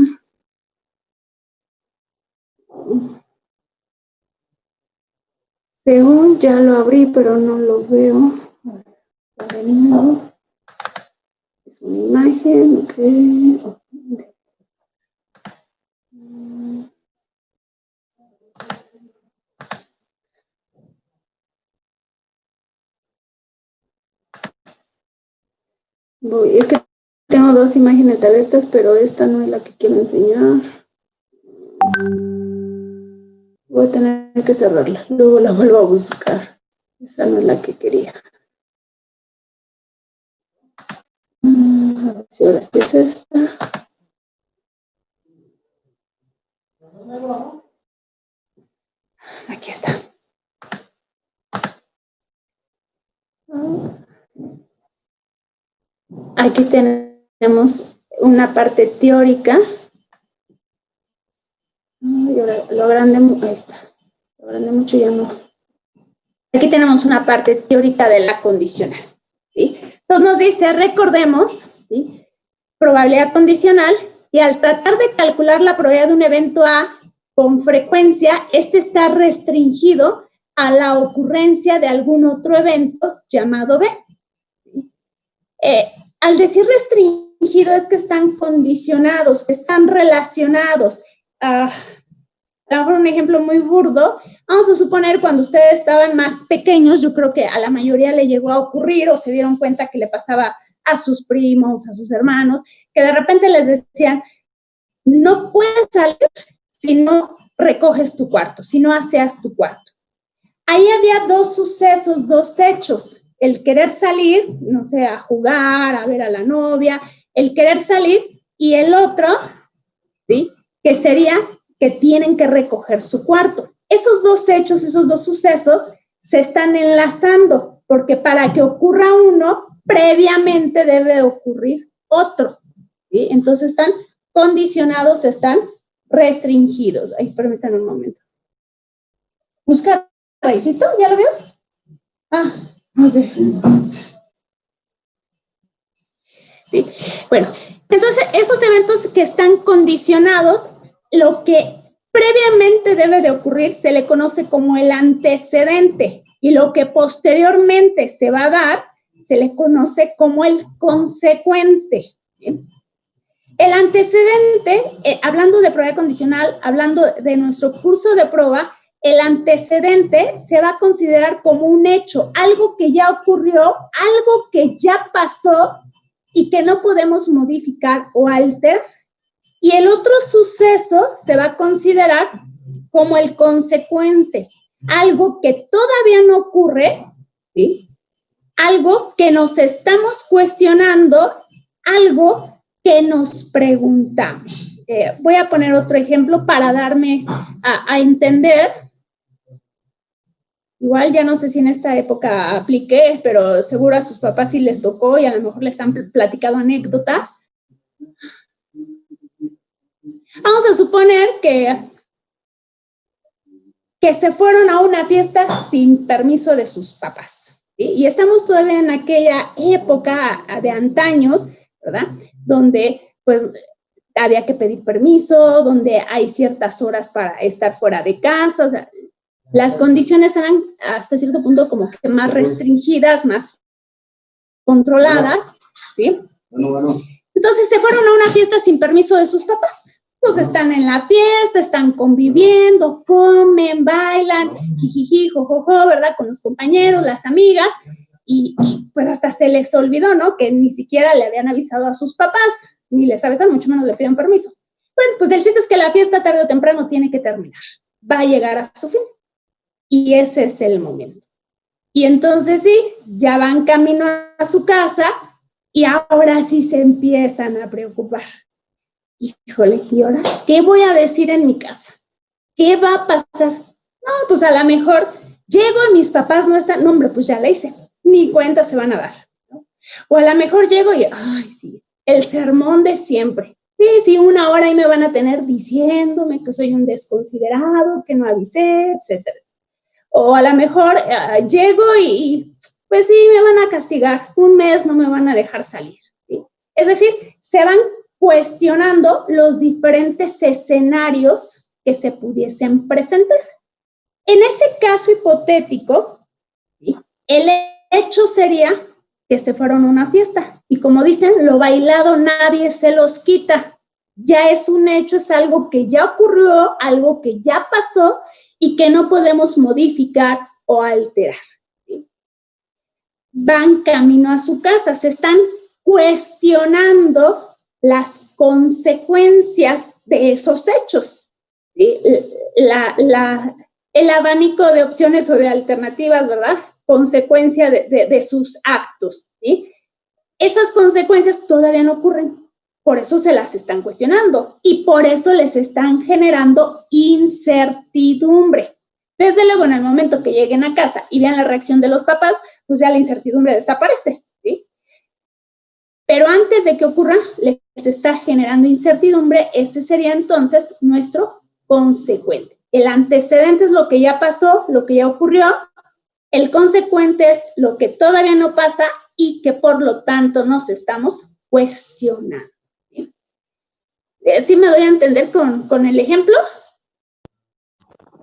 Según ya lo abrí, pero no lo veo. De nuevo. Es una imagen, ok. Es que tengo dos imágenes abiertas, pero esta no es la que quiero enseñar. Voy a tener que cerrarla, luego la vuelvo a buscar. Esa no es la que quería. A ver si ahora sí es esta. Aquí está. Aquí tenemos una parte teórica. Lo agrandé, ahí está. Lo agrandé mucho, ya no. Aquí tenemos una parte teórica de la condicional, ¿sí? Entonces nos dice, recordemos, ¿sí? Probabilidad condicional, y al tratar de calcular la probabilidad de un evento A con frecuencia, este está restringido a la ocurrencia de algún otro evento llamado B. Al decir restringido es que están condicionados, que están relacionados. A lo mejor un ejemplo muy burdo, vamos a suponer cuando ustedes estaban más pequeños, yo creo que a la mayoría le llegó a ocurrir o se dieron cuenta que le pasaba a sus primos, a sus hermanos, que de repente les decían, no puedes salir si no recoges tu cuarto, si no aseas tu cuarto. Ahí había dos sucesos, dos hechos, el querer salir, no sé, a jugar, a ver a la novia, el querer salir, y el otro, ¿sí? Que sería que tienen que recoger su cuarto. Esos dos hechos, esos dos sucesos se están enlazando, porque para que ocurra uno, previamente debe ocurrir otro, ¿sí? Entonces están condicionados, están restringidos. Ay, permítanme un momento. Busca Raicito, ¿ya lo vio? Ah, ok. Sí, bueno, entonces esos eventos que están condicionados, lo que previamente debe de ocurrir se le conoce como el antecedente, y lo que posteriormente se va a dar se le conoce como el consecuente. ¿Sí? El antecedente, hablando de probabilidad condicional, hablando de nuestro curso de prueba, el antecedente se va a considerar como un hecho, algo que ya ocurrió, algo que ya pasó y que no podemos modificar o alterar. Y el otro suceso se va a considerar como el consecuente, algo que todavía no ocurre, ¿sí? Algo que nos estamos cuestionando, algo que nos preguntamos. Voy a poner otro ejemplo para darme a entender. Igual ya no sé si en esta época apliqué, pero seguro a sus papás sí les tocó y a lo mejor les han platicado anécdotas. Vamos a suponer que se fueron a una fiesta sin permiso de sus papás, ¿sí? Y estamos todavía en aquella época de antaños, ¿verdad? Donde pues había que pedir permiso, donde hay ciertas horas para estar fuera de casa, o sea, las condiciones eran hasta cierto punto como que más restringidas, más controladas, ¿sí? Entonces se fueron a una fiesta sin permiso de sus papás. Pues están en la fiesta, están conviviendo, comen, bailan, jijiji, jojojo, ¿verdad? Con los compañeros, las amigas, y pues hasta se les olvidó, ¿no? Que ni siquiera le habían avisado a sus papás, ni les avisan, mucho menos le piden permiso. Bueno, pues el chiste es que la fiesta tarde o temprano tiene que terminar, va a llegar a su fin. Y ese es el momento. Y entonces sí, ya van camino a su casa y ahora sí se empiezan a preocupar. Híjole, ¿y ahora qué voy a decir en mi casa? ¿Qué va a pasar? No, pues a lo mejor llego y mis papás no están. No, hombre, pues ya la hice. Ni cuenta se van a dar, ¿no? O a lo mejor llego y, ay, sí, el sermón de siempre. Sí, una hora ahí me van a tener diciéndome que soy un desconsiderado, que no avisé, etcétera. O a lo mejor llego y pues sí, me van a castigar. Un mes no me van a dejar salir, ¿sí? Es decir, se van cuestionando los diferentes escenarios que se pudiesen presentar. En ese caso hipotético, ¿sí? El hecho sería que se fueron a una fiesta. Y como dicen, lo bailado nadie se los quita. ya es un hecho, es algo que ya ocurrió, algo que ya pasó y que no podemos modificar o alterar. ¿Sí? Van camino a su casa, se están cuestionando las consecuencias de esos hechos. ¿Sí? El abanico de opciones o de alternativas, ¿verdad? Consecuencia de sus actos. ¿Sí? Esas consecuencias todavía no ocurren, por eso se las están cuestionando y por eso les están generando incertidumbre. Desde luego, en el momento que lleguen a casa y vean la reacción de los papás, pues ya la incertidumbre desaparece, ¿sí? Pero antes de que ocurra, les está generando incertidumbre, ese sería entonces nuestro consecuente. El antecedente es lo que ya pasó, lo que ya ocurrió, el consecuente es lo que todavía no pasa y que por lo tanto nos estamos cuestionando. ¿Sí me doy a entender con el ejemplo?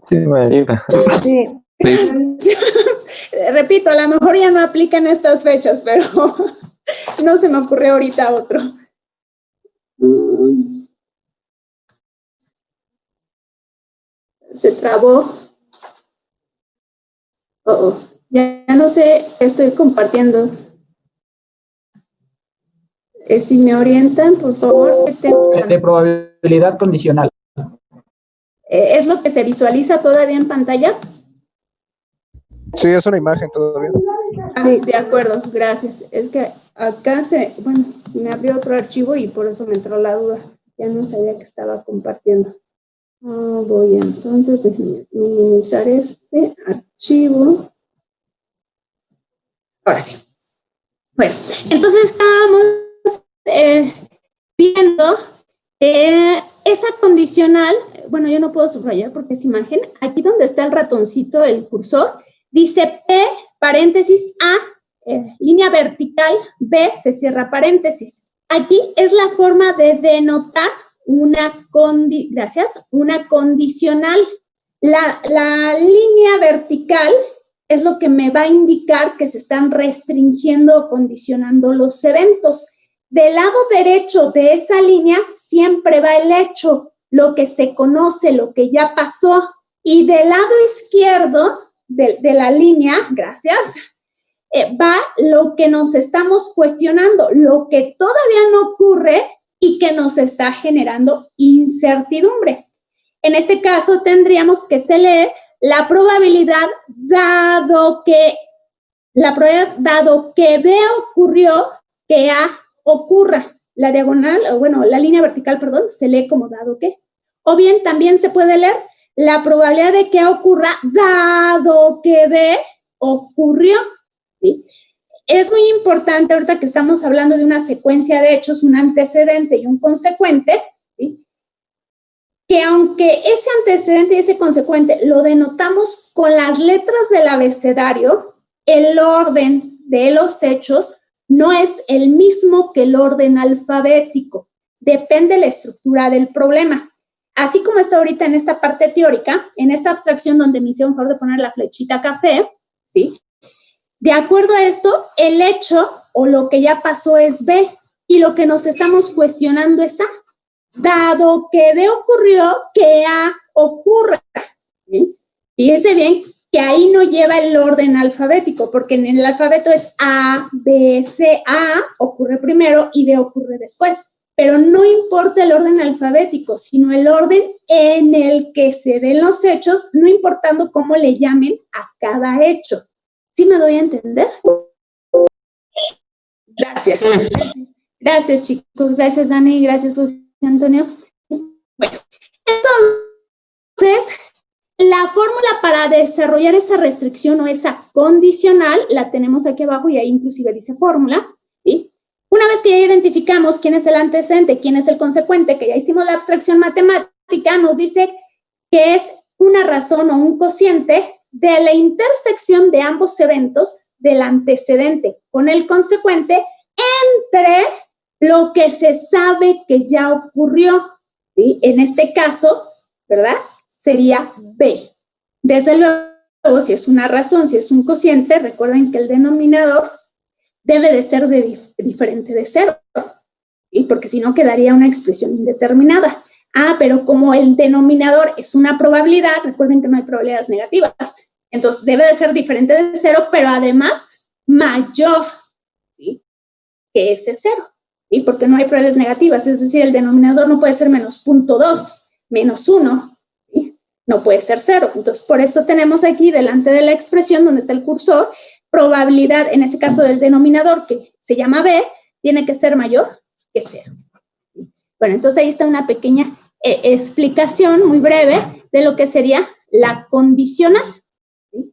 Sí, maestra. Sí. Repito, a lo mejor ya no aplican estas fechas, pero no se me ocurrió ahorita otro. Se trabó. Ya no sé, estoy compartiendo. Si me orientan, por favor. De probabilidad condicional. ¿Es lo que se visualiza todavía en pantalla? Sí, es una imagen todavía. Sí, de acuerdo, gracias. Es que acá me abrió otro archivo y por eso me entró la duda. Ya no sabía que estaba compartiendo. Voy entonces a minimizar este archivo. Ahora sí. Bueno, entonces estábamos viendo esa condicional. Bueno, yo no puedo subrayar porque es imagen. Aquí donde está el ratoncito, el cursor, dice P, paréntesis, A, línea vertical, B, se cierra paréntesis. Aquí es la forma de denotar una condicional. La línea vertical es lo que me va a indicar que se están restringiendo o condicionando los eventos. Del lado derecho de esa línea siempre va el hecho, lo que se conoce, lo que ya pasó. Y del lado izquierdo de la línea, gracias, va lo que nos estamos cuestionando, lo que todavía no ocurre y que nos está generando incertidumbre. En este caso tendríamos que se lee la probabilidad dado que B ocurrió, que A ocurra. La diagonal, la línea vertical, se lee como dado que. O bien también se puede leer la probabilidad de que A ocurra dado que B ocurrió. ¿Sí? Es muy importante ahorita que estamos hablando de una secuencia de hechos, un antecedente y un consecuente, ¿sí? Que aunque ese antecedente y ese consecuente lo denotamos con las letras del abecedario, el orden de los hechos no es el mismo que el orden alfabético. Depende de la estructura del problema. Así como está ahorita en esta parte teórica, en esta abstracción donde me hicieron favor de poner la flechita café, ¿sí? De acuerdo a esto, el hecho o lo que ya pasó es B y lo que nos estamos cuestionando es A. Dado que B ocurrió, que A ocurra. ¿Sí? Fíjense bien que ahí no lleva el orden alfabético, porque en el alfabeto es A, B, C, A ocurre primero y B ocurre después. Pero no importa el orden alfabético, sino el orden en el que se den los hechos, no importando cómo le llamen a cada hecho. ¿Sí me doy a entender? Gracias. Gracias, chicos. Gracias, Dani. Gracias, José Antonio. Bueno, entonces, la fórmula para desarrollar esa restricción o esa condicional la tenemos aquí abajo y ahí inclusive dice fórmula, ¿sí? Una vez que ya identificamos quién es el antecedente, quién es el consecuente, que ya hicimos la abstracción matemática, nos dice que es una razón o un cociente de la intersección de ambos eventos, del antecedente con el consecuente, entre lo que se sabe que ya ocurrió, ¿sí? En este caso, ¿verdad? Sería B. Desde luego, si es una razón, si es un cociente, recuerden que el denominador debe de ser diferente de cero. ¿sí? Porque si no quedaría una expresión indeterminada. Pero como el denominador es una probabilidad, recuerden que no hay probabilidades negativas, entonces debe de ser diferente de 0, pero además mayor, ¿sí? Que ese 0, ¿sí? Porque no hay probabilidades negativas, es decir, el denominador no puede ser menos 0.2, menos 1, ¿sí? No puede ser 0. Entonces, por eso tenemos aquí, delante de la expresión donde está el cursor, probabilidad, en este caso del denominador, que se llama B, tiene que ser mayor que 0. Bueno, entonces ahí está una pequeña explicación muy breve de lo que sería la condicional. ¿Sí?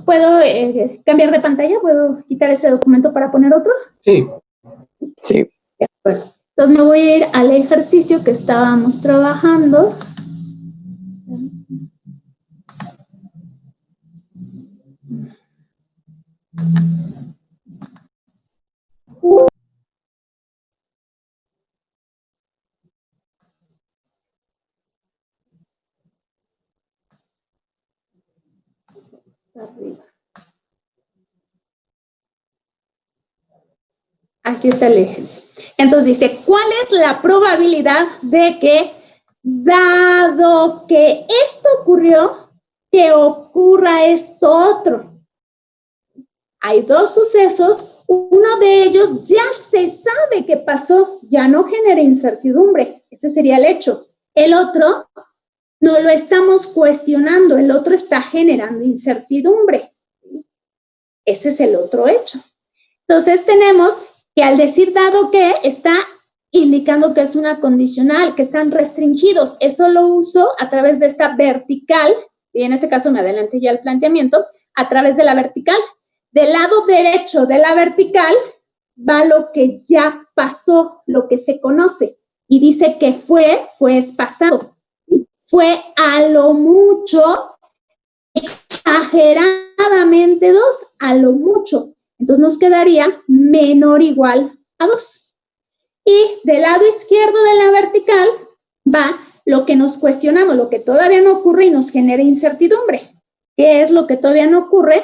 ¿Puedo cambiar de pantalla? ¿Puedo quitar ese documento para poner otro? Sí. Sí. De acuerdo. Entonces me voy a ir al ejercicio que estábamos trabajando. Arriba. Aquí está el ejercicio. Entonces dice, ¿cuál es la probabilidad de que, dado que esto ocurrió, que ocurra esto otro? Hay dos sucesos, uno de ellos ya se sabe que pasó, ya no genera incertidumbre, ese sería el hecho. El otro no lo estamos cuestionando, el otro está generando incertidumbre. Ese es el otro hecho. Entonces tenemos que al decir dado que está indicando que es una condicional, que están restringidos. Eso lo uso a través de esta vertical, y en este caso me adelanté ya el planteamiento, a través de la vertical. Del lado derecho de la vertical va lo que ya pasó, lo que se conoce, y dice que fue es pasado. Fue a lo mucho, exageradamente 2, a lo mucho. Entonces nos quedaría menor o igual a 2. Y del lado izquierdo de la vertical va lo que nos cuestionamos, lo que todavía no ocurre y nos genera incertidumbre. ¿Qué es lo que todavía no ocurre?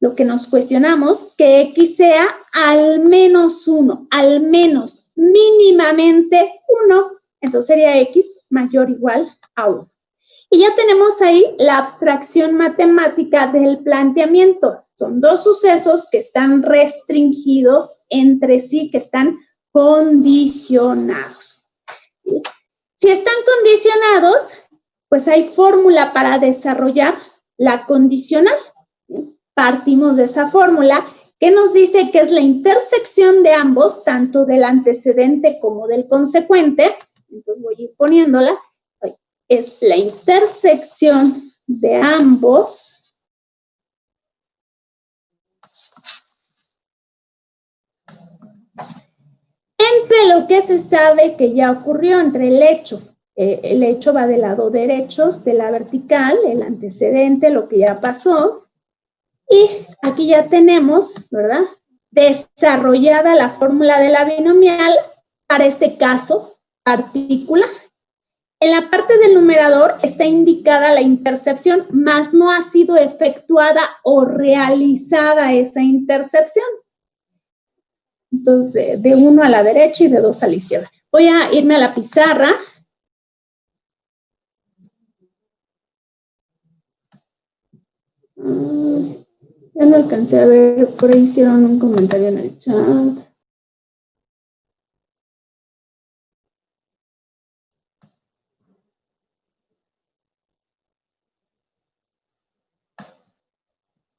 Lo que nos cuestionamos, que X sea al menos 1, al menos mínimamente 1. Entonces sería X mayor o igual a 1. Y ya tenemos ahí la abstracción matemática del planteamiento. Son dos sucesos que están restringidos entre sí, que están condicionados. Si están condicionados, pues hay fórmula para desarrollar la condicional. Partimos de esa fórmula que nos dice que es la intersección de ambos, tanto del antecedente como del consecuente. Entonces voy a ir poniéndola. Es la intersección de ambos entre lo que se sabe que ya ocurrió, entre el hecho. El hecho va del lado derecho de la vertical, el antecedente, lo que ya pasó. Y aquí ya tenemos, ¿verdad?, desarrollada la fórmula de la binomial para este caso particular. En la parte del numerador está indicada la intercepción, mas no ha sido efectuada o realizada esa intercepción. Entonces, de 1 a la derecha y de 2 a la izquierda. Voy a irme a la pizarra. Ya no alcancé a ver, por ahí hicieron un comentario en el chat.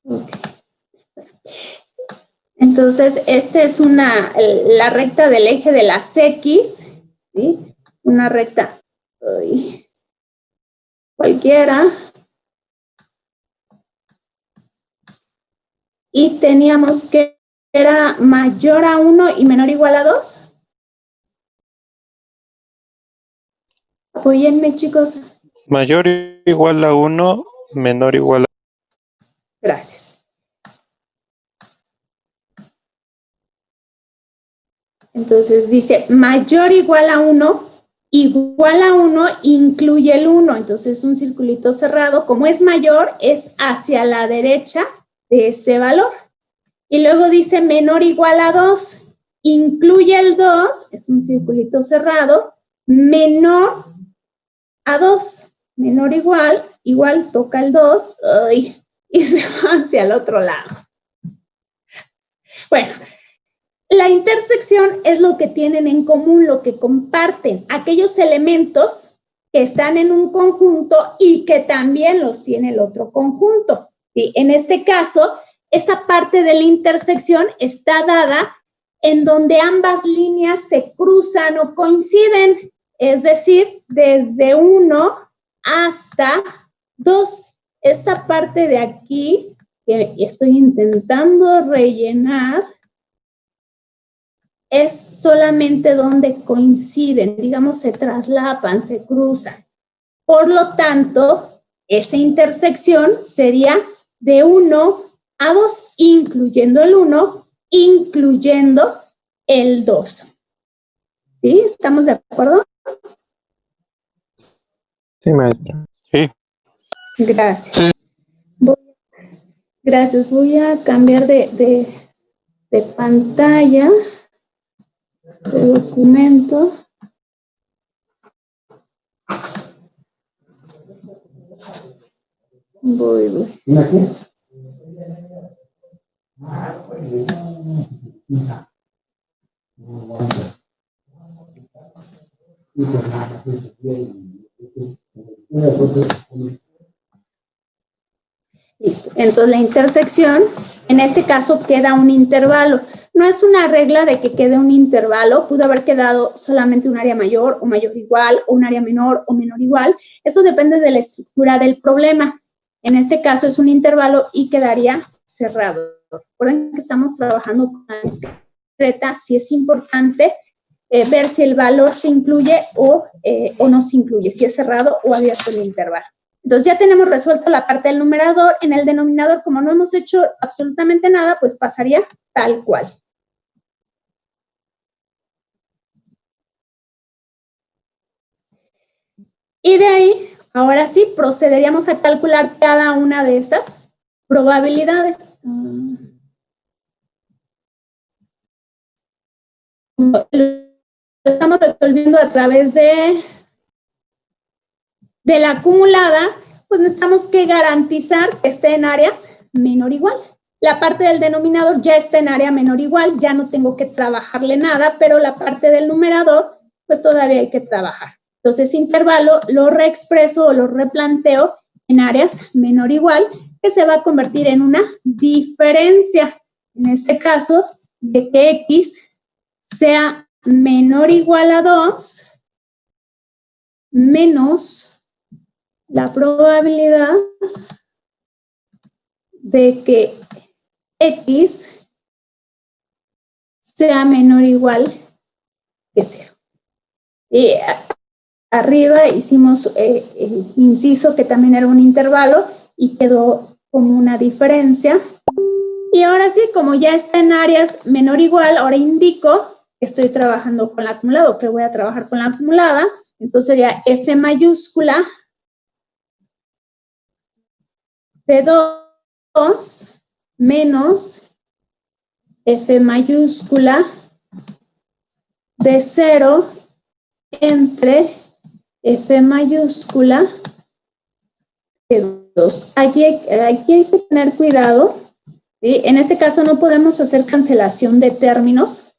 Okay. Entonces, esta es la recta del eje de las X, ¿sí? Una recta cualquiera. Y teníamos que era mayor a 1 y menor o igual a 2. Apóyenme, chicos. Mayor o igual a 1, menor o igual a... Gracias. Entonces dice mayor o igual a 1, igual a 1 incluye el 1. Entonces un circulito cerrado. Como es mayor, es hacia la derecha de ese valor. Y luego dice menor o igual a 2. incluye el 2, es un circulito cerrado, menor a 2, menor o igual toca el 2, y se va hacia el otro lado. Bueno, la intersección es lo que tienen en común, lo que comparten, aquellos elementos que están en un conjunto y que también los tiene el otro conjunto. ¿Sí? En este caso, esa parte de la intersección está dada en donde ambas líneas se cruzan o coinciden, es decir, desde 1 hasta 2. Esta parte de aquí, que estoy intentando rellenar, es solamente donde coinciden, digamos, se traslapan, se cruzan. Por lo tanto, esa intersección sería de 1 a 2, incluyendo el 1, incluyendo el 2. ¿Sí? ¿Estamos de acuerdo? Sí, maestra. Sí. Gracias. Gracias. Voy a cambiar de pantalla, de documento. Voy. Listo. Entonces la intersección, en este caso, queda un intervalo. No es una regla de que quede un intervalo, pudo haber quedado solamente un área mayor o mayor igual, o un área menor o menor igual. Eso depende de la estructura del problema. En este caso es un intervalo y quedaría cerrado. Recuerden que estamos trabajando con la discreta, sí es importante ver si el valor se incluye o no se incluye, si es cerrado o abierto el intervalo. Entonces ya tenemos resuelto la parte del numerador. En el denominador, como no hemos hecho absolutamente nada, pues pasaría tal cual. Y de ahí, ahora sí, procederíamos a calcular cada una de esas probabilidades. Lo estamos resolviendo a través de la acumulada, pues necesitamos que garantizar que esté en áreas menor o igual. La parte del denominador ya está en área menor o igual, ya no tengo que trabajarle nada, pero la parte del numerador, pues todavía hay que trabajar. Entonces, ese intervalo lo reexpreso o lo replanteo en áreas menor o igual, que se va a convertir en una diferencia. En este caso, de que X sea menor o igual a 2 menos la probabilidad de que X sea menor o igual que 0. Y arriba hicimos inciso que también era un intervalo y quedó como una diferencia. Y ahora sí, como ya está en áreas menor o igual, ahora indico que estoy trabajando con la acumulada, que voy a trabajar con la acumulada. Entonces sería F mayúscula de 2 menos F mayúscula de 0 entre F mayúscula de 2. Aquí hay que tener cuidado, ¿sí? En este caso no podemos hacer cancelación de términos.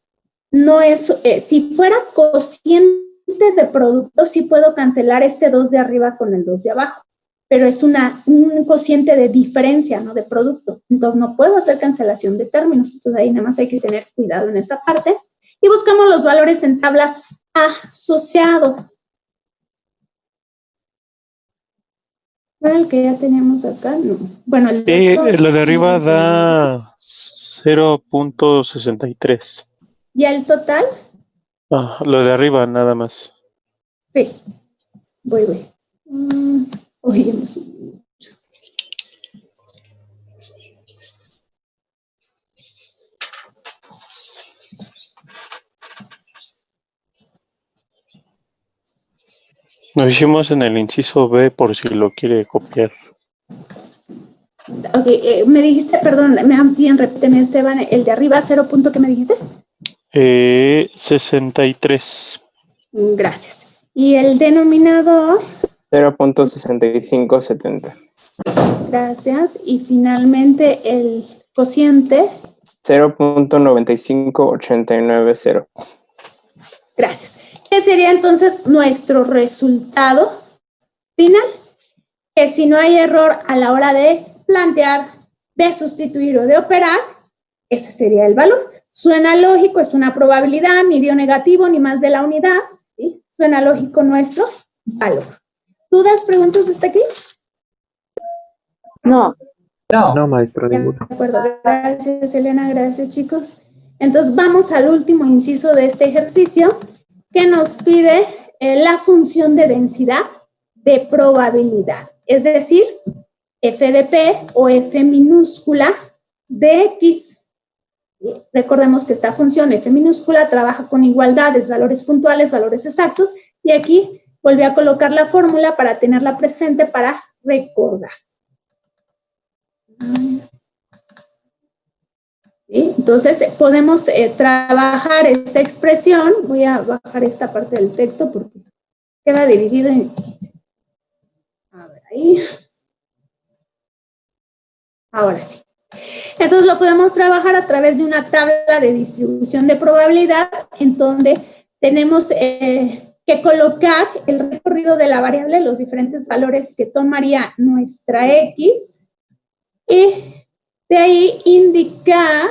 No es, si fuera cociente de producto, sí puedo cancelar este 2 de arriba con el 2 de abajo, pero es un cociente de diferencia, no de producto. Entonces no puedo hacer cancelación de términos. Entonces ahí nada más hay que tener cuidado en esa parte. Y buscamos los valores en tablas asociados. El que ya teníamos acá, no. Bueno, lo de arriba da 0.63. ¿Y el total? Lo de arriba nada más. Sí. Voy. Oye, no sé. Lo hicimos en el inciso B por si lo quiere copiar. Ok, me dijiste, perdón, repíteme, Esteban, el de arriba, 0 punto, ¿qué me dijiste? 63. Gracias. Y el denominador, 0.6570. gracias. Y finalmente el cociente, 0.95890. gracias. ¿Qué sería entonces nuestro resultado final? Que si no hay error a la hora de plantear, de sustituir o de operar, ese sería el valor. Suena lógico, es una probabilidad, ni dio negativo, ni más de la unidad, ¿sí? Suena lógico nuestro valor. ¿Dudas, preguntas hasta aquí? No. No. No, maestro, De ninguno. acuerdo, gracias Elena, gracias chicos. Entonces vamos al último inciso de este ejercicio que nos pide la función de densidad de probabilidad, es decir, f de p o f minúscula de x. Recordemos que esta función f minúscula trabaja con igualdades, valores puntuales, valores exactos, y aquí volví a colocar la fórmula para tenerla presente para recordar. ¿Sí? Entonces, podemos trabajar esa expresión. Voy a bajar esta parte del texto porque queda dividido en... A ver, ahí. Ahora sí. Entonces, lo podemos trabajar a través de una tabla de distribución de probabilidad en donde tenemos que colocar el recorrido de la variable, los diferentes valores que tomaría nuestra X, y de ahí indicar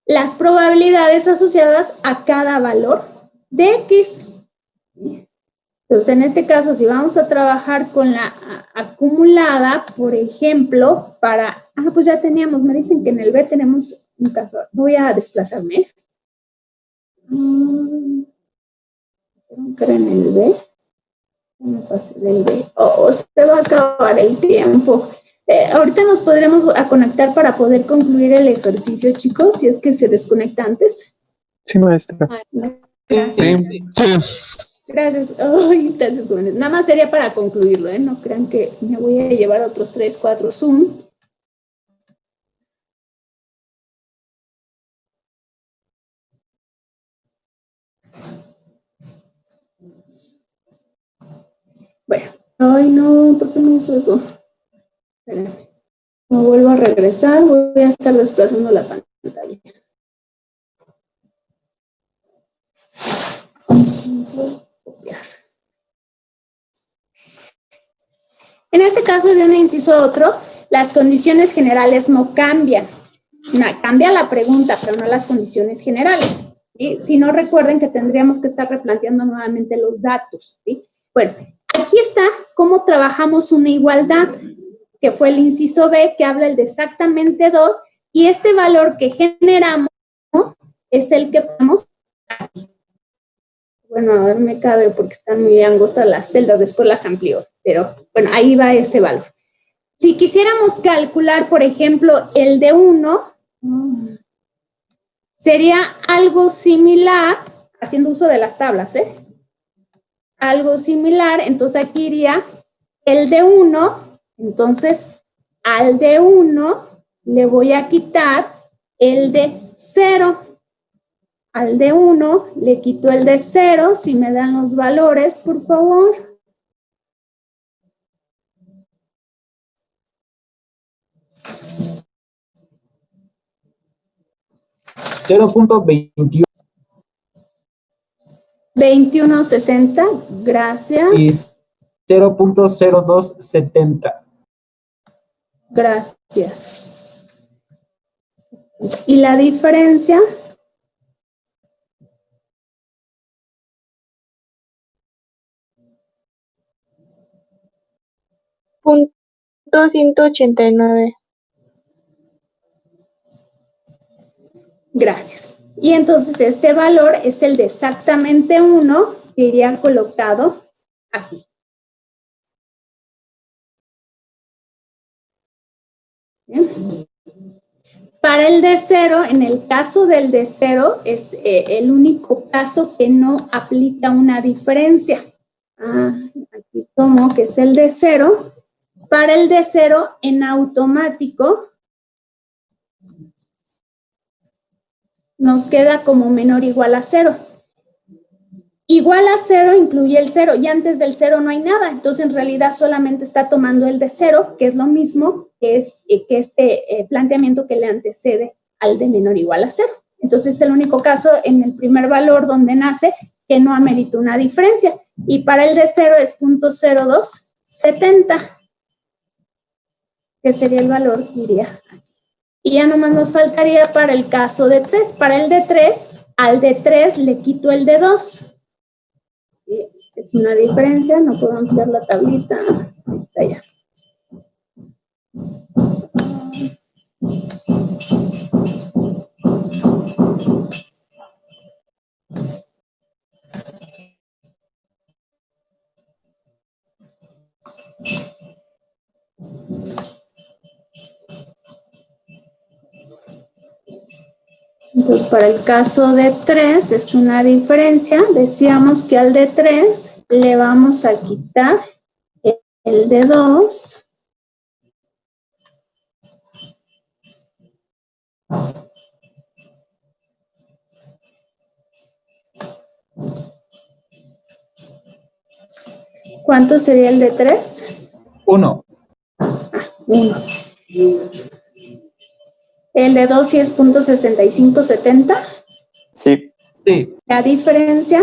las probabilidades asociadas a cada valor de X. Entonces, en este caso, si vamos a trabajar con la acumulada, por ejemplo, para... pues ya teníamos, me dicen que en el B tenemos un caso. Voy a desplazarme. Creo que era en el B. Me pasé del B. Se va a acabar el tiempo. Ahorita nos podremos conectar para poder concluir el ejercicio, chicos, si es que se desconecta antes. Sí, maestra. Gracias. Sí. Gracias. Ay, gracias, jóvenes. Nada más sería para concluirlo, ¿eh? No crean que me voy a llevar otros 3, 4 Zoom. Bueno, ay no, ¿por qué me hizo eso? Espérame. Me vuelvo a regresar, voy a estar desplazando la pantalla. En este caso, de un inciso a otro, las condiciones generales no cambian. Cambia la pregunta, pero no las condiciones generales. ¿Sí? Si no, recuerden que tendríamos que estar replanteando nuevamente los datos. ¿Sí? Bueno, aquí está cómo trabajamos una igualdad, que fue el inciso B, que habla el de exactamente 2, y este valor que generamos es el que ponemos aquí. Bueno, a ver, me cabe porque están muy angostas las celdas, después las amplío, pero bueno, ahí va ese valor. Si quisiéramos calcular, por ejemplo, el de 1, sería algo similar, haciendo uso de las tablas, algo similar, entonces aquí iría el de 1, entonces al de 1 le voy a quitar el de 0. Al de 1 le quito el de 0, si me dan los valores, por favor. $0.21 2160, gracias. y 0.0270. Gracias. ¿Y la diferencia? .189. Gracias. Y entonces este valor es el de exactamente 1 que iría colocado aquí. ¿Bien? Para el de 0, en el caso del de 0, es el único caso que no aplica una diferencia. Aquí tomo que es el de 0. Para el de 0, en automático, nos queda como menor o igual a 0. Igual a 0 incluye el 0, y antes del 0 no hay nada, entonces en realidad solamente está tomando el de 0, que es lo mismo que este planteamiento que le antecede al de menor o igual a 0. Entonces es el único caso en el primer valor donde nace que no amerita una diferencia, y para el de 0 es 0.0270, que sería el valor que iría. Y ya nomás nos faltaría para el caso de 3. Para el de 3, al de 3 le quito el de 2. Es una diferencia, no puedo ampliar la tablita. Ahí está ya. Entonces, para el caso de 3 es una diferencia. Decíamos que al de 3 le vamos a quitar el de 2. ¿Cuánto sería el de 3? 1. 1. El de 2 sí es .6570. Sí. Sí. La diferencia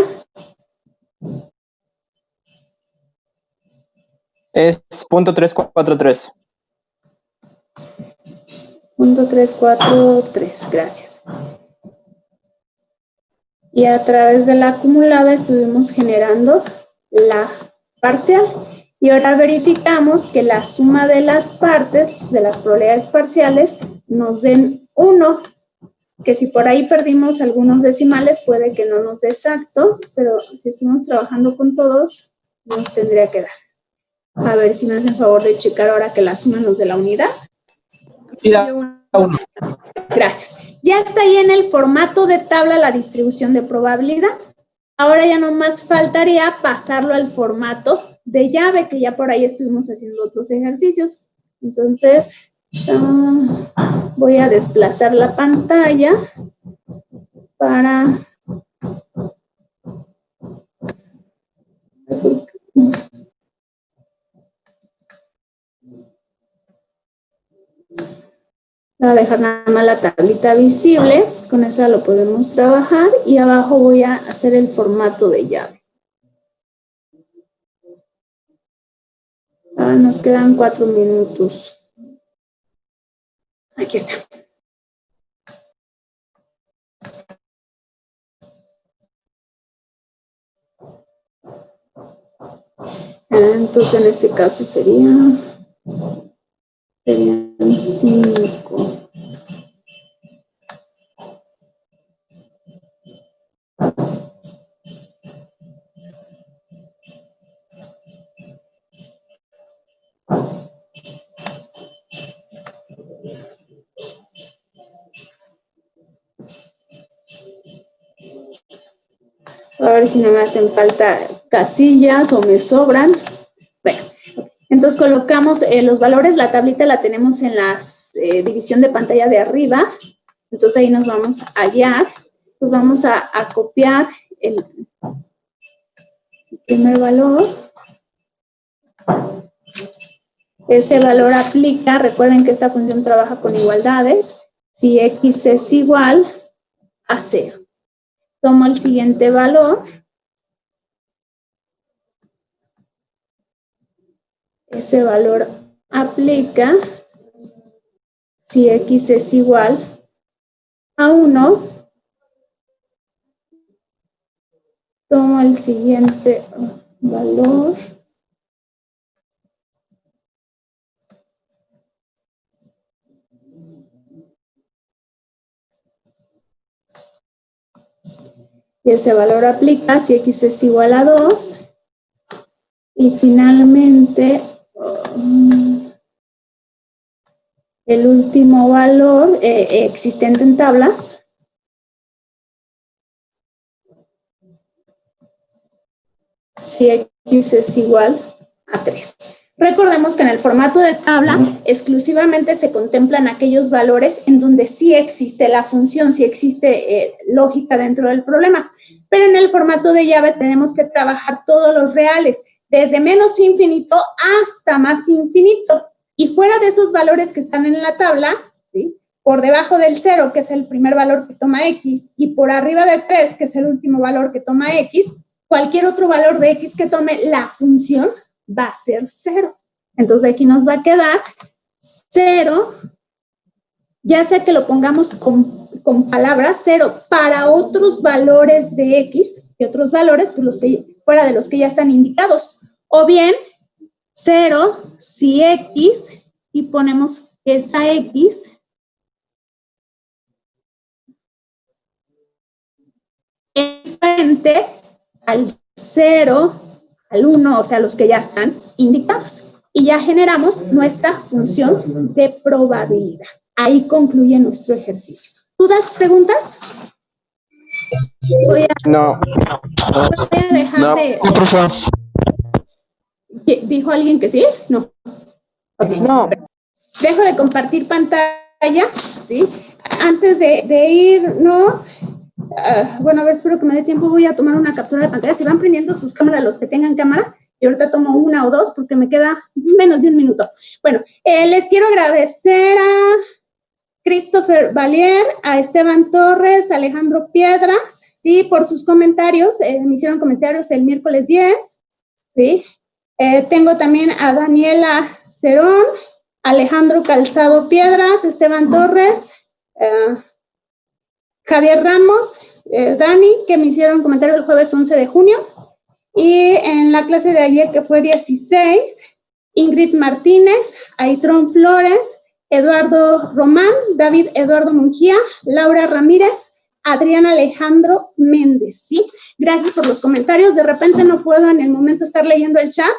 Es .343. .343, gracias. Y a través de la acumulada estuvimos generando la parcial. Y ahora verificamos que la suma de las partes, de las probabilidades parciales, nos den 1, que si por ahí perdimos algunos decimales puede que no nos dé exacto, pero si estamos trabajando con todos, nos tendría que dar. A ver si me hacen favor de checar ahora que la suma nos dé la unidad. Sí, da 1. Gracias. Ya está ahí en el formato de tabla la distribución de probabilidad. Ahora ya nomás faltaría pasarlo al formato de llave, que ya por ahí estuvimos haciendo otros ejercicios. Entonces, voy a desplazar la pantalla para... Voy a dejar nada más la tablita visible, con esa lo podemos trabajar, y abajo voy a hacer el formato de llave. Nos quedan 4 minutos. Aquí está. Entonces en este caso serían 5. A ver si no me hacen falta casillas o me sobran. Bueno, entonces colocamos los valores, la tablita la tenemos en la división de pantalla de arriba. Entonces ahí nos vamos a hallar. Pues vamos a copiar el primer valor. Ese valor aplica, recuerden que esta función trabaja con igualdades. Si x es igual a 0. Tomo el siguiente valor. Ese valor aplica si x es igual a 1. Tomo el siguiente valor. Y ese valor aplica si x es igual a 2. Y finalmente, el último valor existente en tablas si x es igual a 3. Recordemos que en el formato de tabla exclusivamente se contemplan aquellos valores en donde sí existe la función, sí existe lógica dentro del problema. Pero en el formato de llave tenemos que trabajar todos los reales, desde menos infinito hasta más infinito. Y fuera de esos valores que están en la tabla, ¿sí?, por debajo del 0, que es el primer valor que toma X, y por arriba de 3, que es el último valor que toma X, cualquier otro valor de X que tome la función va a ser 0. Entonces aquí nos va a quedar 0, ya sea que lo pongamos con palabras 0 para otros valores de X, y otros valores, pues los que fuera de los que ya están indicados, o bien 0 si X, y ponemos esa X frente al 0, al 1, o sea, los que ya están indicados. Y ya generamos nuestra función de probabilidad. Ahí concluye nuestro ejercicio. ¿Dudas, preguntas? No. Voy a dejar de... ¿Dijo alguien que sí? No. Okay. No. Dejo de compartir pantalla, ¿sí? Antes de irnos... bueno, a ver, espero que me dé tiempo. Voy a tomar una captura de pantalla. Si van prendiendo sus cámaras los que tengan cámara, y ahorita tomo una o dos porque me queda menos de un minuto. Bueno, les quiero agradecer a Christopher Valier, a Esteban Torres, a Alejandro Piedras, ¿sí?, por sus comentarios. Me hicieron comentarios el miércoles 10, ¿sí? Tengo también a Daniela Cerón, Alejandro Calzado Piedras, Esteban Torres, Javier Ramos, Dani, que me hicieron comentario el jueves 11 de junio. Y en la clase de ayer, que fue 16, Ingrid Martínez, Aitrón Flores, Eduardo Román, David Eduardo Mungía, Laura Ramírez, Adriana Alejandro Méndez, ¿sí? Gracias por los comentarios. De repente no puedo en el momento estar leyendo el chat.